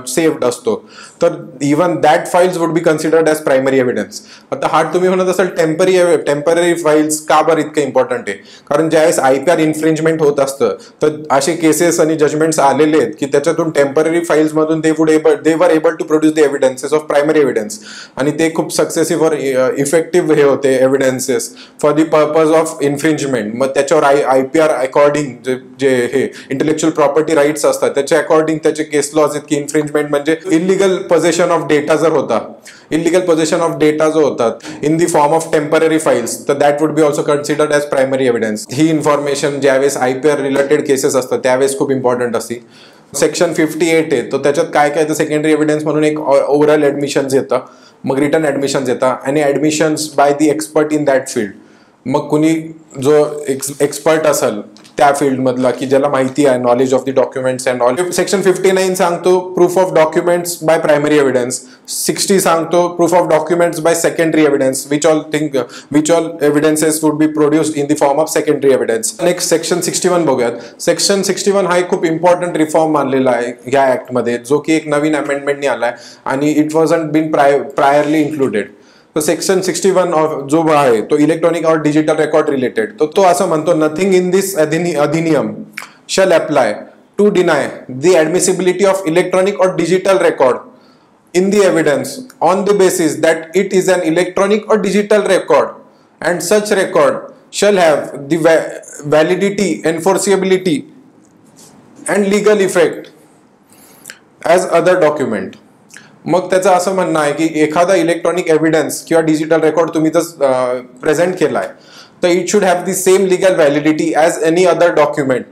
सेव्ड असतो. तर even that files would be considered as primary evidence. आता हा तुम्ही म्हणत असाल टेम्पररी फाईल्स का बरं इतकं इम्पॉर्टंट आहे, कारण ज्यावेळेस IPR इन्फ्रिंजमेंट होत असतं तर असे केसेस आणि जजमेंट्स आलेले आहेत की त्याच्यातून टेम्पररी फाईल्समधून they were able to produce the evidences of primary evidence आणि ते खूप सक्सेसिव्ह और इफेक्टिव्ह हे होते evidences for the purpose of infringement. मग त्याच्यावर IPR अकॉर्डिंग जे हे इंटेलेक्च्युअल प्रॉपर्टी राईट्स असतात त्याच्या अकॉर्डिंग त्याचे केस लॉज आहेत की इन्फ्रिंजमेंट म्हणजे इलिगल पोझेशन ऑफ डेटा जर होता, इलिगल पोझेशन ऑफ डेटा जो होता in the form of temporary files तर that would be also considered as primary evidence. ही इन्फॉर्मेशन ज्यावेळेस IPR रिलेटेड केसेस असतात त्यावेळेस खूप इम्पॉर्टंट असते. सेक्शन 58 आहे तर त्याच्यात काय तर सेकंडरी एव्हिडन्स म्हणून एक ओव्हरऑल ऍडमिशन्स येतं, मग रिटर्न ऍडमिशन्स येतात आणि admissions by the expert in that field. मग कुणी जो एक्सपर्ट असेल त्या फील्डमधला की ज्याला माहिती आहे knowledge of the documents and all. Section 59 सांगतो proof of documents by primary evidence. 60 सांगतो proof of documents by secondary evidence which all evidences would be produced in the form of secondary evidence. Next section 61 बघूयात. Section 61 हा एक खूप important reform मानलेला आहे या ऍक्टमध्ये जो की एक नवीन अमेंडमेंटने आलाय आणि it wasn't bin priorly included. तो सेक्शन 61 जो आहे तो इलेक्ट्रॉनिक और डिजिटल रेकॉर्ड रिलेटेड तो असं म्हणतो नथिंग इन दिस अधिनियम shall apply to deny the admissibility of electronic और digital record in the evidence on the basis that it is an electronic or digital record and such record shall have the validity, enforceability and legal effect as other document. मग त्याचं असं म्हणणं आहे की एखादा electronic evidence किंवा digital record तुम्ही जर प्रेझेंट केलाय तर it should have the same legal validity as any other document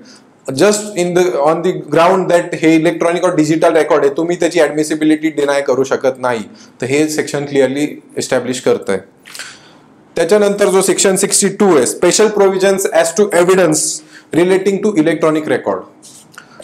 just on the ground that हे इलेक्ट्रॉनिक और डिजिटल रेकॉर्ड आहे तुम्ही त्याची ऍडमिसिबिलिटी डिनाय करू शकत नाही. तर हे सेक्शन क्लिअरली एस्टॅब्लिश करत आहे. त्याच्यानंतर जो सेक्शन 62 आहे special provisions as to evidence relating to electronic record.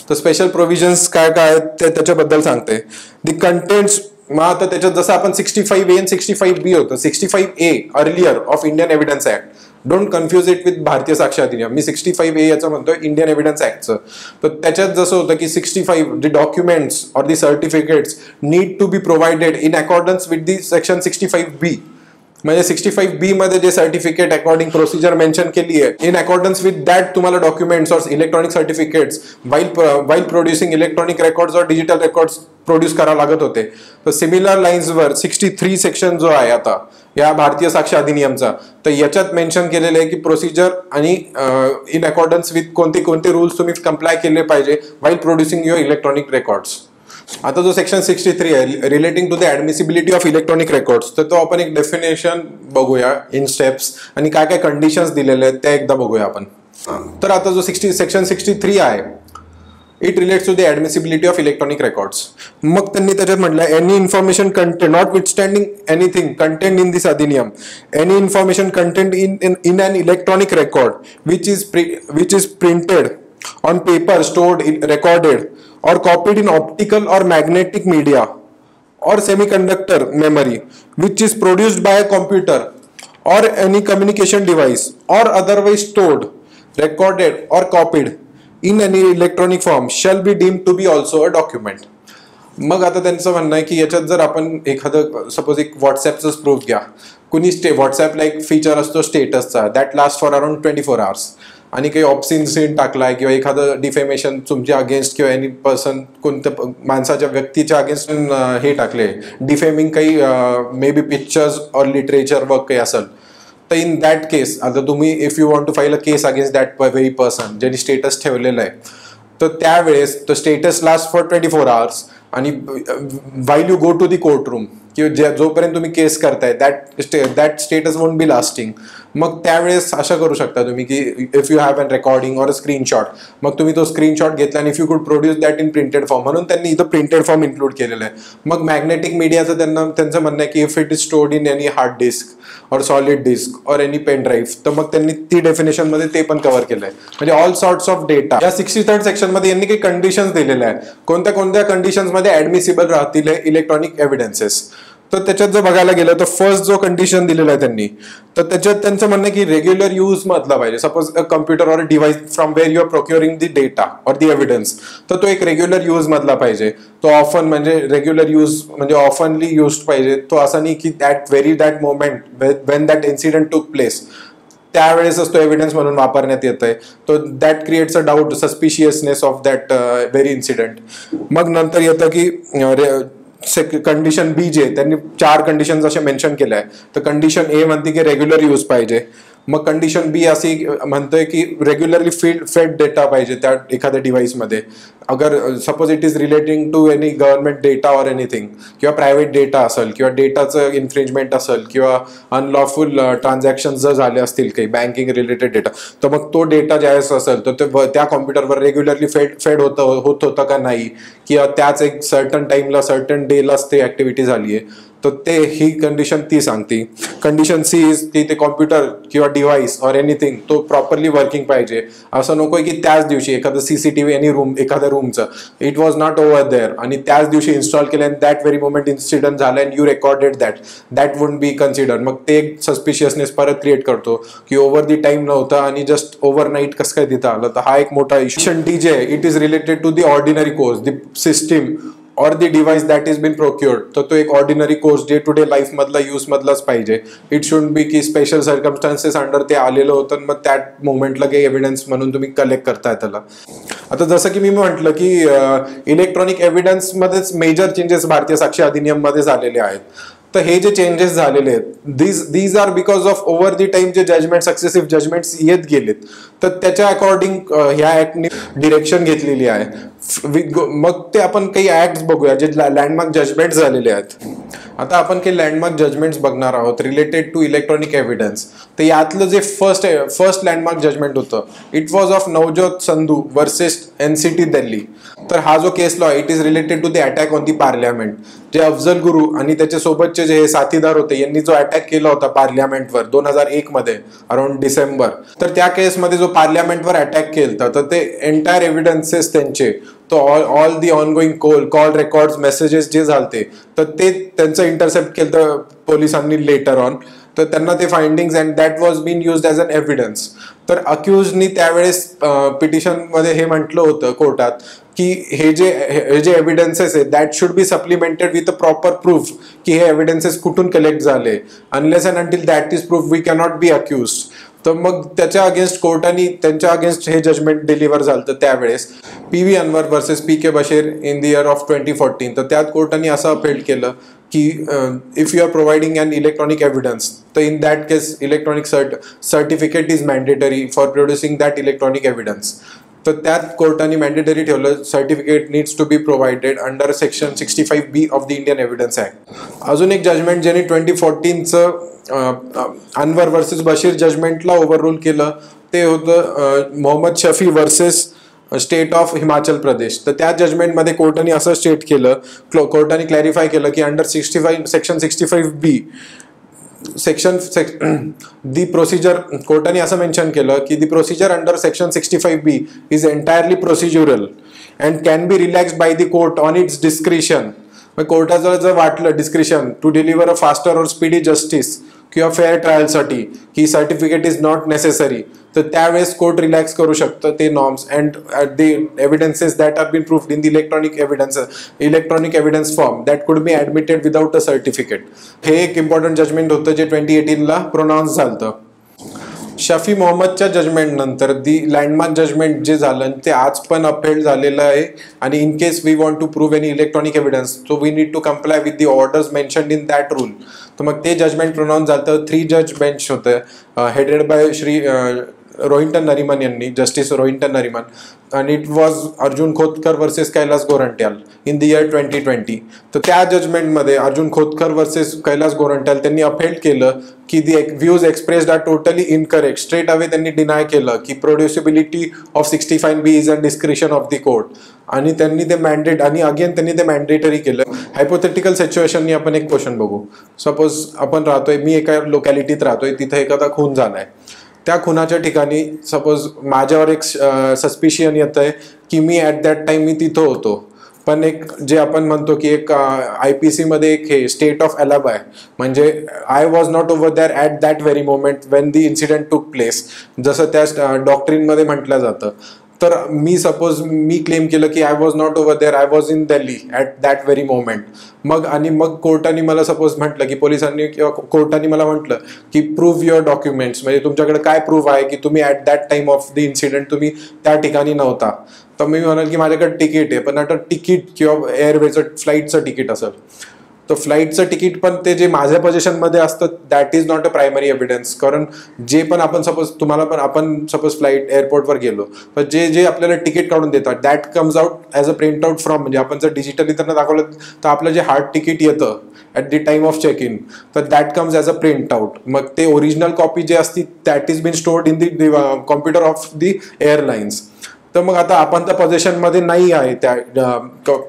तर स्पेशल प्रोव्हिजन्स काय आहेत ते त्याच्याबद्दल सांगते. द कंटेंट्स मग आता त्याच्यात जसं आपण 65A आणि 65B होतं. 65A earlier of Indian evidence act, don't confuse it with भारतीय साक्ष अधिनियम. मी 65A याचं म्हणतोय इंडियन एव्हिडन्स ऍक्टचं. तर त्याच्यात जसं होतं की 65 the documents or the certificates need to be provided in accordance with the section 65B. म्हणजे 65B मध्ये जे सर्टिफिकेट अकॉर्डिंग प्रोसिजर मेन्शन केली आहे इन अकॉर्डन्स विथ दॅट तुम्हाला डॉक्युमेंट्स और electronic certificates while producing electronic records और digital records produce करावं लागत होते. तर सिमिलर लाईन्सवर 63 सेक्शन जो आहे आता या भारतीय साक्ष अधिनियमचा तर याच्यात मेन्शन केलेलं आहे की प्रोसिजर आणि इन अकॉर्डन्स विथ कोणते कोणते रूल्स तुम्ही कंप्लाय केले पाहिजे while producing your electronic records. आता जो सेक्शन 63 आहे relating to the admissibility of electronic records तर तो आपण एक डेफिनेशन बघूया इन स्टेप्स आणि काय काय कंडिशन्स दिलेले आहेत त्या एकदा बघूया आपण. तर आता जो सेक्शन 63 आहे it relates to the admissibility of electronic records. मग त्यांनी त्याच्यात म्हटलं any information content notwithstanding anything content in this अधिनियम, any information content in an electronic record which is printed on paper, stored, recorded or copied in optical or magnetic media or semiconductor memory which is produced by a computer or any communication device or otherwise stored, recorded or copied in any electronic form shall be deemed to be also a document. मग आता त्यांचं म्हणणं आहे की याच्यात जर आपण एखादं सपोज एक व्हॉट्सॲपचंच प्रूफ घ्या, कुणी व्हॉट्सॲपला एक फीचर असतो स्टेटसचा that last for around 24 hours, आणि काही ऑप्सिन सीन टाकलाय किंवा एखादं डिफेमेशन तुमच्या अगेन्स्ट किंवा एनी पर्सन कोणत्या माणसाच्या व्यक्तीच्या अगेन्स्ट हे टाकले डिफेमिंग काही may be pictures or literature work काही असेल, तर इन दॅट केस आता तुम्ही if you want to file a case against that very person ज्यांनी स्टेटस ठेवलेलं आहे, तर त्यावेळेस तो स्टेटस लास्ट फॉर 24 hours आणि while you go to the court room किंवा जोपर्यंत तुम्ही केस करताय that status won't be lasting. मग त्यावेळेस अशा करू शकता तुम्ही की if you have an recording or a screenshot, मग तुम्ही तो स्क्रीनशॉट घेतला आणि इफ यू कुड produce that in printed form, म्हणून त्यांनी इथं प्रिंटेड फॉर्म इन्क्लूड केलेलं आहे. मग मॅग्नेटिक मीडियाचं त्यांचं म्हणणं आहे की if it is stored in any hard disk or solid disk or any pen drive, तर मग त्यांनी ती डेफिनेशन मध्ये ते पण कव्हर केलंय. म्हणजे ऑल सॉर्ट्स ऑफ डेटा. या 63rd सेक्शन मध्ये यांनी काही कंडिशन्स दिलेल्या आहेत, कोणत्या कोणत्या कंडिशन्स मध्ये ऍडमिसिबल राहतील इलेक्ट्रॉनिक एव्हिडन्सेस. तर त्याच्यात जर बघायला गेलं तर फर्स्ट जो कंडिशन दिलेला आहे त्यांनी, तर त्याच्यात त्यांचं म्हणणं की रेग्युलर यूज मधला पाहिजे. Suppose a computer or device from where you are procuring the data or the evidence, तर तो एक रेग्युलर यूज मधला पाहिजे. तो ऑफन म्हणजे रेग्युलर यूज म्हणजे ऑफनली युज्ड पाहिजे. तो असं नाही की that moment when that incident took place त्यावेळेसच तो एव्हिडन्स म्हणून वापरण्यात येत आहे. तो that creates a doubt suspiciousness of that very incident. मग नंतर येतं की कंडिशन बी जे त्यांनी 4 कंडिशन्स असे मेन्शन केले आहे. तर कंडिशन ए म्हणते की रेग्युलर यूज पाहिजे. मग कंडिशन बी अशी म्हणतोय की रेग्युलरली फेड डेटा पाहिजे त्या एखाद्या डिव्हाइसमध्ये. अगर suppose it is relating to any government data or anything, किंवा प्रायव्हेट डेटा असेल किंवा डेटाचं इन्फ्रिंजमेंट असेल किंवा अनलॉफुल ट्रान्झॅक्शन जर झाले असतील काही बँकिंग रिलेटेड डेटा, तर मग तो डेटा ज्यावेळेस असेल तर त्या कॉम्प्युटरवर रेग्युलरली फेड होत होतं का नाही, किंवा त्याच एक सर्टन टाइमला सर्टन डेलाच ते ऍक्टिव्हिटी झाली आहे, तर ते ही कंडिशन ती सांगते. कंडिशन सी इज की ते कॉम्प्युटर किंवा डिव्हाइस ऑर एनिथिंग तो प्रॉपरली वर्किंग पाहिजे. असं नको की त्याच दिवशी एखादं CCTV एनी रूम एखाद्या रूमचं it was not over there आणि त्याच दिवशी इन्स्टॉल केलं आणि दॅट व्हेरी मोमेंट इन्सिडेंट झालं and you recorded that would be consider. मग ते एक सस्पिशियसनेस परत क्रिएट करतो की ओव्हर दी टाइम नव्हता आणि जस्ट ओव्हरनाईट कसं काय तिथं आलं. तर हा एक मोठा इश्यू. डी जे it is related to the ordinary course the system or the device that is been procured, तर तो एक ordinary course day to day life मधला यूज मधलाच पाहिजे. इट शुड बी की स्पेशल सर्कमस्टान्सेस अंडर ते आलेलं होतं मग त्या मोमेंटला काही एव्हिडन्स म्हणून तुम्ही कलेक्ट करताय त्याला. आता जसं की मी म्हटलं की इलेक्ट्रॉनिक एव्हिडन्स मध्येच मेजर चेंजेस भारतीय साक्ष अधिनियम मध्ये झालेले आहेत. तर हे जे चेंजेस झालेले आहेत these are because of over the time जे जजमेंट सक्सेसिव्ह जजमेंट्स येत गेलेत, तर त्याच्या अकॉर्डिंग ह्या ऍक्टने डिरेक्शन घेतलेली आहे. मग ते आपण काही ऍक्ट बघूया जे लँडमार्क जजमेंट झालेले आहेत. आता आपण काही लँडमार्क जजमेंट्स बघणार आहोत रिलेटेड टू इलेक्ट्रॉनिक एव्हिडन्स. तर यातलं जे फर्स्ट लँडमार्क जजमेंट होतं it was of Navjot Sandhu versus NCT Delhi. तर हा जो case law it is related to the attack on the parliament. जे अफजल गुरु आणि त्याच्या सोबतचे जे साथीदार होते यांनी जो अटॅक केला होता पार्लियामेंटवर 2001 मध्ये अराउंड डिसेंबर, तर त्या केसमध्ये जो पार्लियामेंटवर अटॅक केला तर ते एंटायर एव्हिडन्सेस त्यांचे तो all the ongoing call records messages जे झालते तर ते त्यांचं इंटरसेप्ट केलं पोलिसांनी लेटर ऑन. तर त्यांना ते findings and that was been used as an evidence. तर अक्युजनी त्यावेळेस पिटिशनमध्ये हे म्हटलं होतं कोर्टात की हे जे एव्हिडन्सेस आहेत that should be supplemented with a proper proof की हे एव्हिडन्सेस कुठून कलेक्ट झाले. Unless and until that is proof we cannot be accused. तर मग त्याच्या अगेन्स्ट कोर्टाने त्यांच्या अगेन्स्ट हे जजमेंट डिलिव्हर झालं तर त्यावेळेस PV Anwar versus PK Basheer in the year of 2014. तर त्यात कोर्टाने असं अपील केलं की if you are providing an electronic evidence तर in that case electronic certificate is mandatory for producing that electronic evidence. तर त्यात कोर्टाने मॅन्डेटरी ठेवलं certificate needs to be provided under section 65B of the Indian evidence Act. अजून एक judgement ज्यांनी 2014चं Anwar versus Basheer जजमेंटला ओव्हररूल केलं ते होतं Mohammad Shafi versus state of Himachal Pradesh. तर त्या जजमेंटमध्ये कोर्टाने असं स्टेट केलं, कोर्टाने क्लॅरिफाय केलं की अंडर सेक्शन 65B दी प्रोसिजर, कोर्टाने असं मेन्शन केलं की the procedure under section 65B is entirely procedural and can be relaxed by the court on its discretion. मग कोर्टाचं जर वाटलं discretion to deliver a faster or speedy justice किंवा fair ट्रायलसाठी की सर्टिफिकेट इज नॉट नेसेसरी, तर त्यावेळेस court relax करू शकतं ते norms and the evidences that are been proved in the electronic evidence form that could be admitted without a certificate. हे एक इम्पॉर्टंट जजमेंट होतं जे 2018ला प्रोनाऊन्स झालं. शफी मोहम्मदच्या जजमेंट नंतर दी लँडमार्क जजमेंट जे झालं ते आज पण अपहेल्ड झालेलं आहे. आणि in case we want to prove any electronic evidence so we need to comply with the orders mentioned in that rule. तर मग ते जजमेंट प्रोनाऊन्स झालं. 3 जज बेंच होतं हेडेड बाय श्री रोहिंटन नरिमन यांनी, justice Rohinton Nariman, and it was Arjun Khotkar versus Kailash Gorantyal in the year 2020. तर त्या जजमेंटमध्ये अर्जुन खोतकर वर्सेस कैलास गोरंट्याल त्यांनी अपहेल्ड केलं की the views expressed are totally incorrect. Straight away त्यांनी डिनाय केलं की producibility of 65B is a discretion of the court. आणि त्यांनी ते मॅन्डेट आणि अगेन त्यांनी ते मॅन्डेटरी केलं. हायपोथेटिकल सिच्युएशननी आपण एक क्वेश्चन बघू. सपोज आपण राहतोय, मी एका लोकॅलिटीत राहतोय, तिथे एखादा खून झालाय. त्या खुनाच्या ठिकाणी सपोज माझ्यावर एक सस्पिशियन येत आहे की मी ॲट दॅट टाइम मी तिथं होतो, पण एक जे आपण म्हणतो की एक IPC मध्ये एक हे स्टेट ऑफ अलाबा आहे, म्हणजे I was not over there at that very moment when the incident took place, जसं त्या डॉक्ट्रिनमध्ये म्हटलं जातं. तर मी क्लेम केलं की I was not over there, I was in Delhi at that very moment. मग कोर्टाने मला सपोज म्हटलं की पोलिसांनी किंवा कोर्टाने मला म्हटलं की प्रूव्ह युअर डॉक्युमेंट्स, म्हणजे तुमच्याकडे काय प्रूव्ह आहे की तुम्ही at that time of the incident तुम्ही त्या ठिकाणी नव्हता. तर मी म्हणाल की माझ्याकडे तिकीट आहे, पण आता तिकीट किंवा एअरवेचं फ्लाईटचं तिकीट असेल, तर फ्लाईटचं तिकीट पण ते जे माझ्या पोझिशनमध्ये असतं that is not a primary evidence. कारण जे पण आपण सपोज तुम्हाला पण आपण सपोज फ्लाईट एअरपोर्टवर गेलो तर जे आपल्याला तिकीट काढून देतात that comes out as a print out from, म्हणजे आपण जर डिजिटली त्यांना दाखवलं तर आपलं जे हार्ड तिकीट येतं at the time of check in, तर that comes as a print out. मग ते ओरिजिनल कॉपी जे असती that is been stored in the computer of the airlines. तर मग आता आपण त्या पोझिशनमध्ये नाही आहे त्या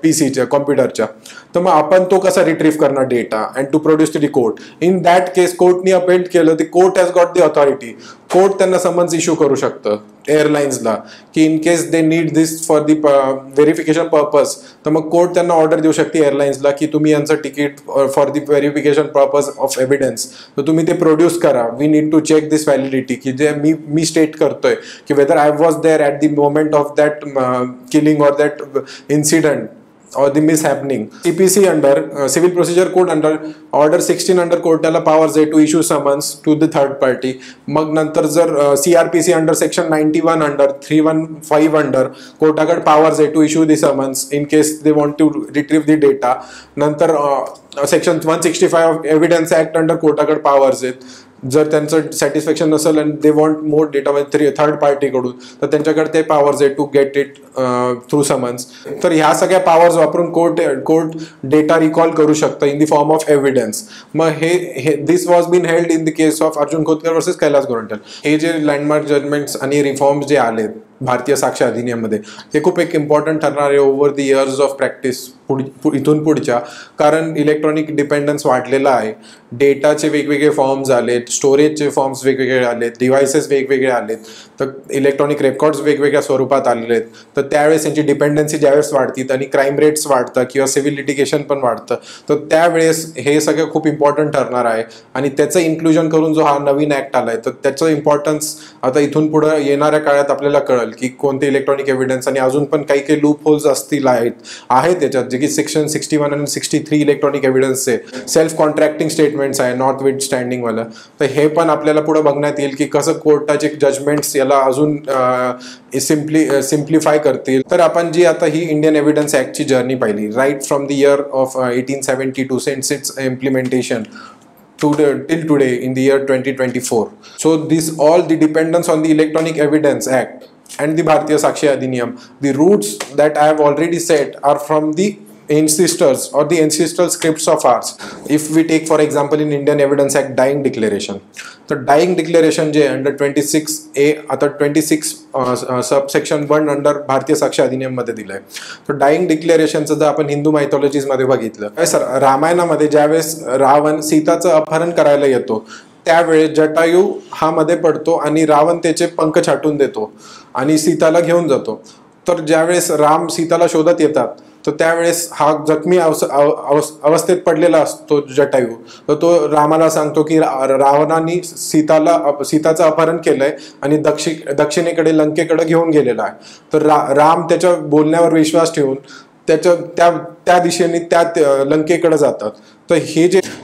PCच्या कॉम्प्युटरच्या, तर मग आपण तो कसा रिट्रीव्ह करणार data and to produce to the court. In that case कोर्टनी अपेंड केलं, the court has got the authority. Court त्यांना समन्स इश्यू करू शकतं एअरलाईन्सला की in case they need this for the verification purpose, तर मग कोर्ट त्यांना ऑर्डर देऊ शकते एअरलाईन्सला की तुम्ही यांचं ticket for the verification purpose of evidence तर तुम्ही ते प्रोड्यूस करा. We need to check this validity की जे मी स्टेट करतोय की whether I was there at the moment of that killing or that incident or the mishappening. CPC under Civil Procedure Code under Order 16 under कोर्टाला powers आहे to issue summons to the third party. मग नंतर जर CRPC under section 91 under 315 under कोर्टाकडे powers आहे to issue the summons in case they want to retrieve the data. नंतर section 165 of Evidence Act under कोर्टाकडे powers आहेत. जर त्यांचं satisfaction नसेल and they want more data म्हणजे थर्ड पार्टीकडून, तर त्यांच्याकडे ते पॉवर्स आहे to get it through summons. तर ह्या सगळ्या पॉवर्स वापरून कोर्ट डेटा रिकॉल करू शकतं in the form of evidence. मग हे this was been held in the case of Arjun Khotkar versus Kailash Gorantyal. हे जे लँडमार्क जजमेंट्स आणि रिफॉर्म्स जे आले भारतीय साक्ष अधिनियममध्ये हे खूप एक इम्पॉर्टंट ठरणार आहे over the years of practice इथून पुढच्या. कारण इलेक्ट्रॉनिक डिपेंडन्स वाढलेला आहे, डेटाचे वेगवेगळे फॉर्म्स आलेत, स्टोरेजचे फॉर्म्स वेगवेगळे आलेत, डिव्हायसेस वेगवेगळे आलेत, तर इलेक्ट्रॉनिक रेकॉर्ड्स वेगवेगळ्या स्वरूपात आलेले आहेत. तर त्यावेळेस त्यांची डिपेंडन्सी ज्यावेळेस वाढतील आणि क्राईम रेट्स वाढतं किंवा सिव्हिल लिटिगेशन पण वाढतं, तर त्यावेळेस हे सगळं खूप इम्पॉर्टंट ठरणार आहे. आणि त्याचं इन्क्लुजन करून जो हा नवीन ॲक्ट आला आहे तर त्याचं इम्पॉर्टन्स आता इथून पुढं येणाऱ्या काळात आपल्याला कळेल की कोणते इलेक्ट्रॉनिक एव्हिडन्स. आणि अजून पण काही लूप होल्स असतील आहेत त्याच्यात, जे की सेक्शन 61 आणि 63 इलेक्ट्रॉनिक एव्हिडन्सचे सेल्फ कॉन्ट्रॅक्टिंग स्टेटमेंट्स आहे नॉट विथ स्टँडिंगवाला. तर हे पण आपल्याला पुढे बघण्यात येईल की कसं कोर्टाचे जजमेंट्स याला अजून सिम्प्लिफाय करतील. तर आपण जी आता ही इंडियन एव्हिडन्स ॲक्टची जर्नी पाहिली right from the year of 1872 since its implementation till today in the year 2024. So this all the dependence on the Electronic Evidence Act and the Bharatiya Sakshi Adhiniyam, the roots that I have already said are from the ancestors or the ancestral scripts of ours. If we take for example in Indian Evidence Act dying declaration, तर dyeing declaration जे under 26A आता 26 subsection 1 under भारतीय साक्ष अधिनियम मध्ये दिलंय. तर dyeing डिक्लेरेशनचं जर आपण हिंदू मायथॉलॉजीज मध्ये बघितलं सर, रामायणामध्ये ज्यावेळेस रावण सीताचं अपहरण करायला येतो त्यावेळेस जटायू हा मध्ये पडतो आणि रावण त्याचे पंख छाटून देतो आणि सीताला घेऊन जातो. तर ज्यावेळेस राम सीताला शोधत येतात तर त्यावेळेस हा जखमी अवस्थेत पडलेला असतो जटायू. तर तो रामाला सांगतो की रावणाने सीताचं अपहरण केलंय आणि दक्षिणेकडे लंकेकडे घेऊन गेलेला आहे. तर राम त्याच्या बोलण्यावर विश्वास ठेवून त्या दिशेने त्या लंकेकडे जातात. तर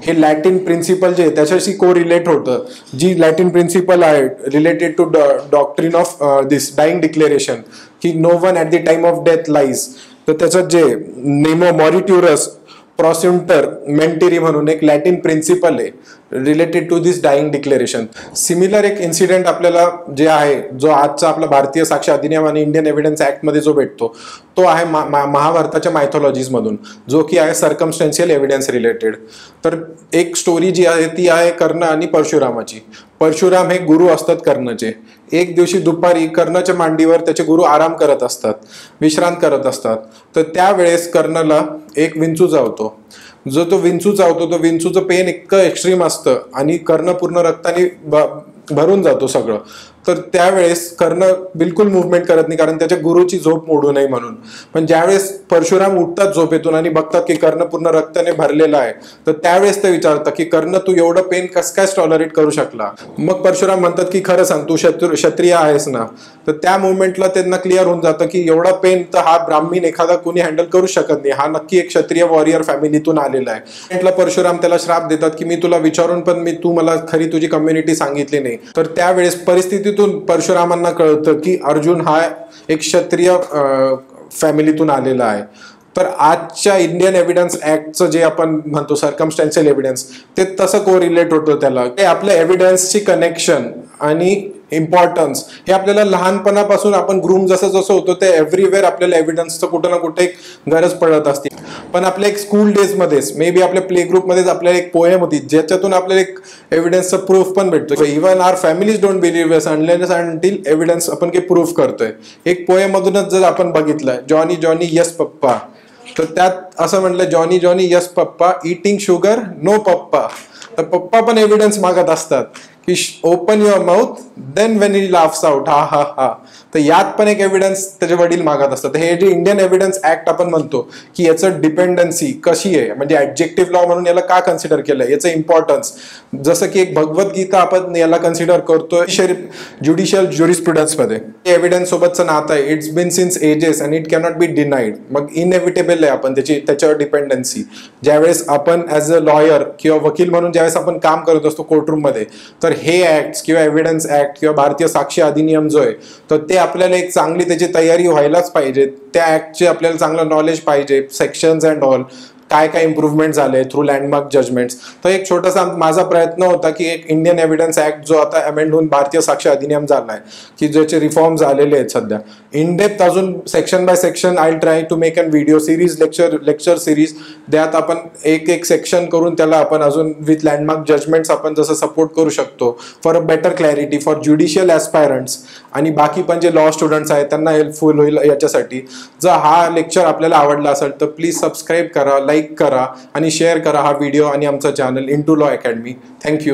हे लॅटिन प्रिन्सिपल जे त्याच्याशी को रिलेट होतं. जी लॅटिन प्रिन्सिपल आहे related to doctrine of this dying declaration की no one at the time of death lies. तर त्याचं जे नेमो मॉरिट्युरस प्रॉस्युंटर मेंटेरी म्हणून एक लॅटिन प्रिन्सिपल आहे related to this dying declaration. Similar एक इन्सिडेंट आपल्याला जे आहे जो आजचा आपला भारतीय साक्ष अधिनियम आणि इंडियन एव्हिडन्स ऍक्ट मध्ये जो भेटतो तो आहे महाभारताच्या मायथॉलॉजीज मधून, जो की आहे सर्कमस्टन्शियल एव्हिडन्स रिलेटेड. तर एक स्टोरी जी आहे ती आहे कर्ण आणि परशुरामाची. परशुराम हे गुरु असतात कर्णचे. एक दिवशी दुपारी कर्णाच्या मांडीवर त्याचे गुरु आराम करत असतात, विश्रांत करत असतात. तर त्यावेळेस कर्णाला एक विंचू चावतो. जो तो विंचू चावतो तो विंचूचं पेन इतकं एक्स्ट्रीम असतं आणि कर्ण पूर्ण रक्ताने भरून जातो सगळं. तर त्यावेळेस कर्ण बिलकुल मुवमेंट करत नाही कारण त्याच्या गुरुची झोप मोडू नये म्हणून. पण ज्यावेळेस परशुराम उठतात झोपेतून आणि बघतात की कर्ण पूर्ण रक्ताने भरलेला आहे तर त्यावेळेस ते विचारतात की कर्ण तू एवढं पेन कसं काय टॉलरेट करू शकला. मग परशुराम म्हणतात की खरं सांग तू क्षत्रिय आहेस ना. तर त्या मुवमेंटला त्यांना क्लिअर होऊन जातं की एवढा पेन तर हा ब्राह्मण एखादा कोणी हँडल करू शकत नाही, हा नक्की एक क्षत्रिय वॉरियर फॅमिलीतून आलेला आहे. म्हटलं परशुराम त्याला श्राप देतात की मी तुला विचारून पण तू मला खरी तुझी कम्युनिटी सांगितली नाही. तर त्यावेळेस परिस्थितीतून परशुरामांना कळतं की अर्जुन हा एक क्षत्रिय फॅमिलीतून आलेला आहे. तर आजच्या इंडियन एव्हिडन्स ऍक्टचं जे आपण म्हणतो सर्कमस्टन्शियल एव्हिडन्स ते तसं को रिलेट होतं त्याला. ते आपल्या एव्हिडन्सची कनेक्शन आणि इम्पॉर्टन्स हे आपल्याला लहानपणापासून आपण ग्रूम जसं होतो ते एव्हरीवेअर आपल्याला एव्हिडन्सचं कुठं ना कुठे गरज पडत असते. पण आपल्या एक स्कूल डेज मध्येच मे बी आपल्या प्ले ग्रुपमध्येच आपल्याला एक पोएम होती ज्याच्यातून आपल्याला एक एव्हिडन्सचा प्रूफ पण भेटतो. Even our families don't believe us unless until evidence आपण काही प्रूफ करतोय. एक पोएम मधूनच जर आपण बघितलं जॉनी जॉनी यस पप्पा, तर त्यात असं म्हटलं Johnny Johnny yes papa eating sugar no papa. तर पप्पा पण एव्हिडन्स मागत असतात की open your mouth then when he laughs out ha ha हा. तर यात पण एक एव्हिडन्स त्याचे वडील मागत असतात. हे जे इंडियन एव्हिडन्स ऍक्ट आपण म्हणतो की याचं डिपेंडन्सी कशी आहे म्हणजे ऍब्जेक्टिव्ह लॉ म्हणून याला का कन्सिडर केलंय, याचं इम्पॉर्टन्स जसं की एक भगवद्गीता आपण याला कन्सिडर करतोय ज्युडिशियल ज्युरिस्प्रुडन्स मध्ये. एव्हिडन्स सोबतचं नातं आहे. It's been since ages and it cannot be denied. मग इनएव्हिटेबल आहे आपण त्याच्यावर डिपेंडन्सी. ज्यावेळेस आपण ऍज अ लॉयर किंवा वकील म्हणून ज्यावेळेस आपण काम करत असतो कोर्टरूम मध्ये तर हे ऍक्ट किंवा एव्हिडन्स ऍक्ट किंवा भारतीय साक्षी अधिनियम जो आहे तर ते आपल्याला एक चांगली त्याची तयारी व्हायलाच पाहिजे. त्या ऍक्टचे आपल्याला चांगलं नॉलेज पाहिजे, सेक्शन्स अँड ऑल काय काय इम्प्रूव्हमेंट झाले थ्रू लँडमार्क जजमेंट्स. तर एक छोटासा माझा प्रयत्न होता की एक इंडियन एव्हिडन्स ऍक्ट जो आता अमेंड होऊन भारतीय साक्ष अधिनियम झालाय की ज्याचे रिफॉर्म्स आलेले आहेत सध्या इन डेप्थ अजून section by section I try to make an video series lecture series त्यात आपण एक सेक्शन करून त्याला आपण अजून विथ लँडमार्क जजमेंट्स आपण जसं सपोर्ट करू शकतो for a better clarity for judicial aspirants आणि बाकी पण जे लॉ स्टुडंट्स आहेत त्यांना हेल्पफुल होईल याच्यासाठी. जर हा लेक्चर आपल्याला आवडला असेल तर प्लीज सबस्क्राईब करा, लाईक करा आणि शेअर करा हा व्हिडिओ आणि आमचा channel into law academy. Thank you.